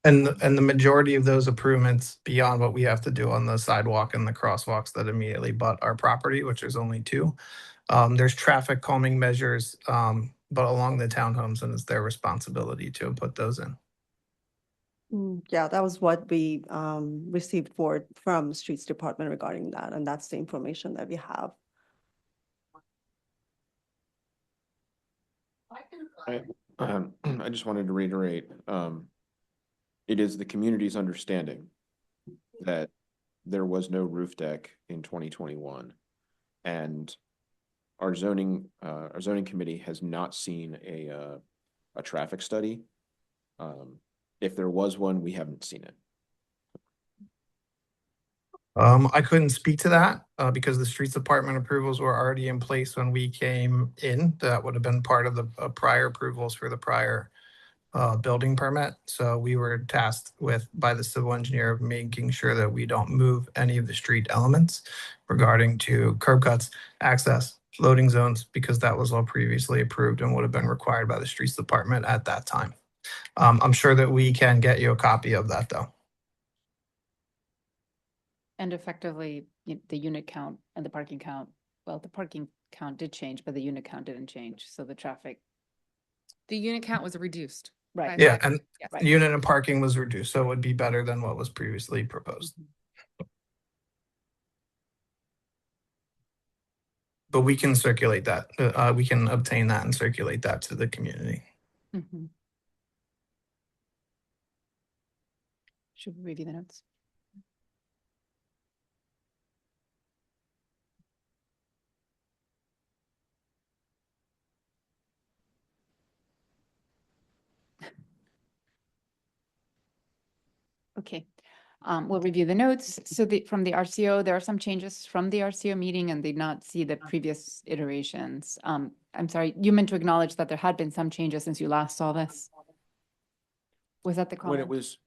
And the majority of those improvements beyond what we have to do on the sidewalk and the crosswalks that immediately butt our property, which is only 2. There's traffic calming measures, but along the townhomes, and it's their responsibility to put those in. Yeah, that was what we received from streets department regarding that, and that's the information that we have. I just wanted to reiterate, it is the community's understanding that there was no roof deck in 2021. And our zoning committee has not seen a traffic study. If there was one, we haven't seen it. I couldn't speak to that because the streets department approvals were already in place when we came in. That would have been part of the prior approvals for the prior building permit. So we were tasked by the civil engineer of making sure that we don't move any of the street elements regarding to curb cuts, access, loading zones, because that was all previously approved and would have been required by the streets department at that time. I'm sure that we can get you a copy of that though. And effectively, the unit count and the parking count, well, the parking count did change, but the unit count didn't change. So the traffic. The unit count was reduced. Right. Yeah, and Right. unit and parking was reduced, so it would be better than what was previously proposed. But we can circulate that. We can obtain that and circulate that to the community. Mhm. Should we review the notes? Okay, we'll review the notes. So from the RCO, there are some changes from the RCO meeting and did not see the previous iterations. I'm sorry, you meant to acknowledge that there had been some changes since you last saw this? Was that the comment? When it was,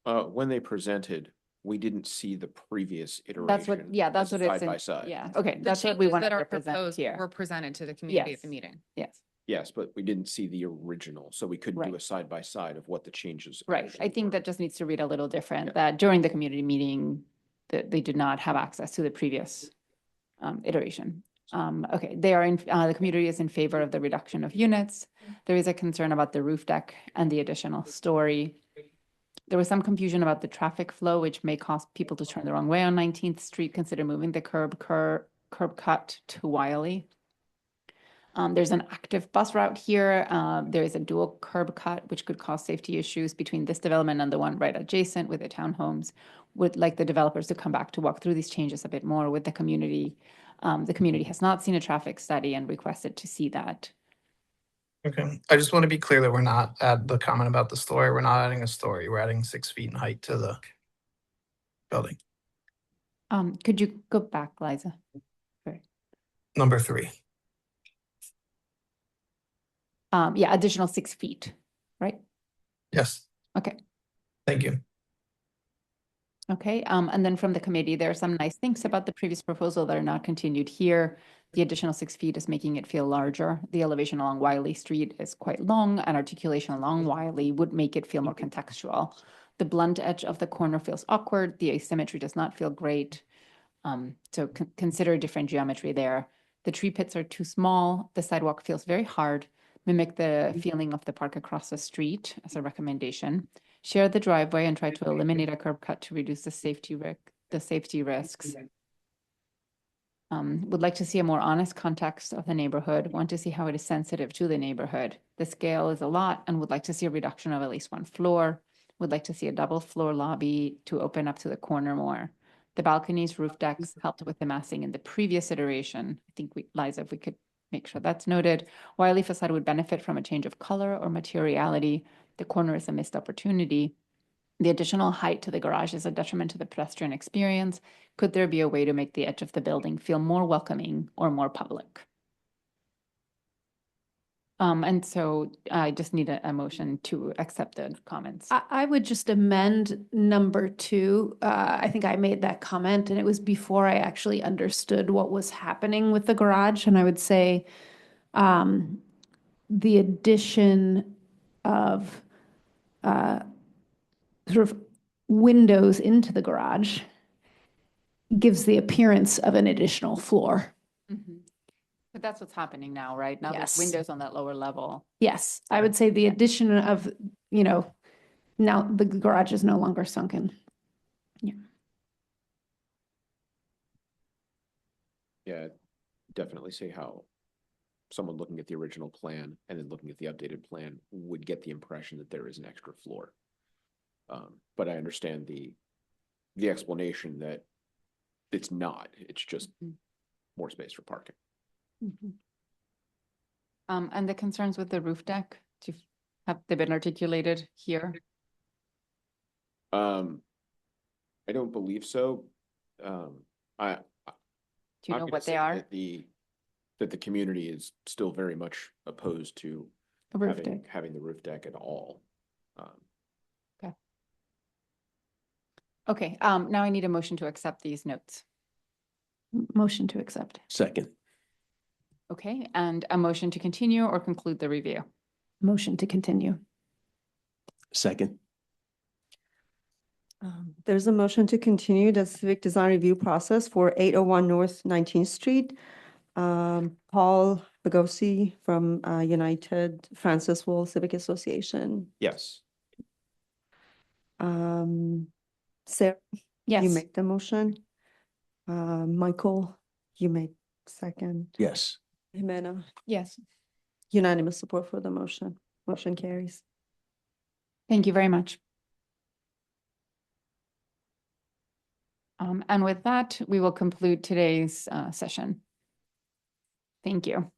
when they presented, we didn't see the previous iteration. That's what, yeah, that's what it's Side by in. side. Yeah, okay, The that's what we changes wanted that are to present proposed here. were presented to the community at the Yes. meeting. Yes, Yes, but we didn't see the original, so we couldn't do Right. a side by side of what the changes. right. I actually think were. that just needs to read a little different, Yeah. that during the community meeting, that they did not have access to the previous iteration. Okay, they are in, the community is in favor of the reduction of units. There is a concern about the roof deck and the additional story. There was some confusion about the traffic flow, which may cause people to turn the wrong way on 19th Street. Consider moving the curb cut to Wiley. There's an active bus route here. There is a dual curb cut, which could cause safety issues between this development and the one right adjacent with the townhomes. Would like the developers to come back to walk through these changes a bit more with the community. The community has not seen a traffic study and requested to see that. Okay, I just want to be clear that we're not at the comment about the story. We're not adding a story. We're adding 6 feet in height to the building. Could you go back, Liza? Number 3. Yeah, additional 6 feet, right? Yes, Okay. thank you. Okay, and then from the committee, there are some nice things about the previous proposal that are not continued here. The additional 6 feet is making it feel larger. The elevation along Wiley Street is quite long, and articulation along Wiley would make it feel more contextual. The blunt edge of the corner feels awkward. The asymmetry does not feel great. So consider different geometry there. The tree pits are too small. The sidewalk feels very hard. Mimic the feeling of the park across the street as a recommendation. Share the driveway and try to eliminate a curb cut to reduce the safety risks. Would like to see a more honest context of the neighborhood, want to see how it is sensitive to the neighborhood. The scale is a lot and would like to see a reduction of at least 1 floor. Would like to see a double floor lobby to open up to the corner more. The balconies, roof decks helped with the massing in the previous iteration. I think Liza, if we could make sure that's noted. Wiley facade would benefit from a change of color or materiality. The corner is a missed opportunity. The additional height to the garage is a detriment to the pedestrian experience. Could there be a way to make the edge of the building feel more welcoming or more public? And so I just need a motion to accept the comments. I would just amend number 2. I think I made that comment and it was before I actually understood what was happening with the garage. And I would say the addition of sort of windows into the garage gives the appearance of an additional floor. Mm-hmm. But that's what's happening now, right? Now Yes. there's windows on that lower level. Yes, I would say the addition of, now the garage is no longer sunken. Yeah, definitely see how someone looking at the original plan and then looking at the updated plan would get the impression that there is an extra floor. But I understand the explanation that it's not, it's just more space for parking. And the concerns with the roof deck, have they been articulated here? I don't believe so. I Do you I'm know gonna what they say are? that the community is still very much opposed to A roof deck. having the roof deck at all. Okay, now I need a motion to accept these notes. Motion to accept. Second. Okay, and a motion to continue or conclude the review. Motion to continue. Second. There's a motion to continue the civic design review process for 801 North 19th Street. Paul Bagosi from United Francisville Civic Association. Yes. Sarah, Yes. you make the motion. Michael, you made second. Yes. Jimena, Yes. unanimous support for the motion. Motion carries. Thank you very much. And with that, we will conclude today's session. Thank you.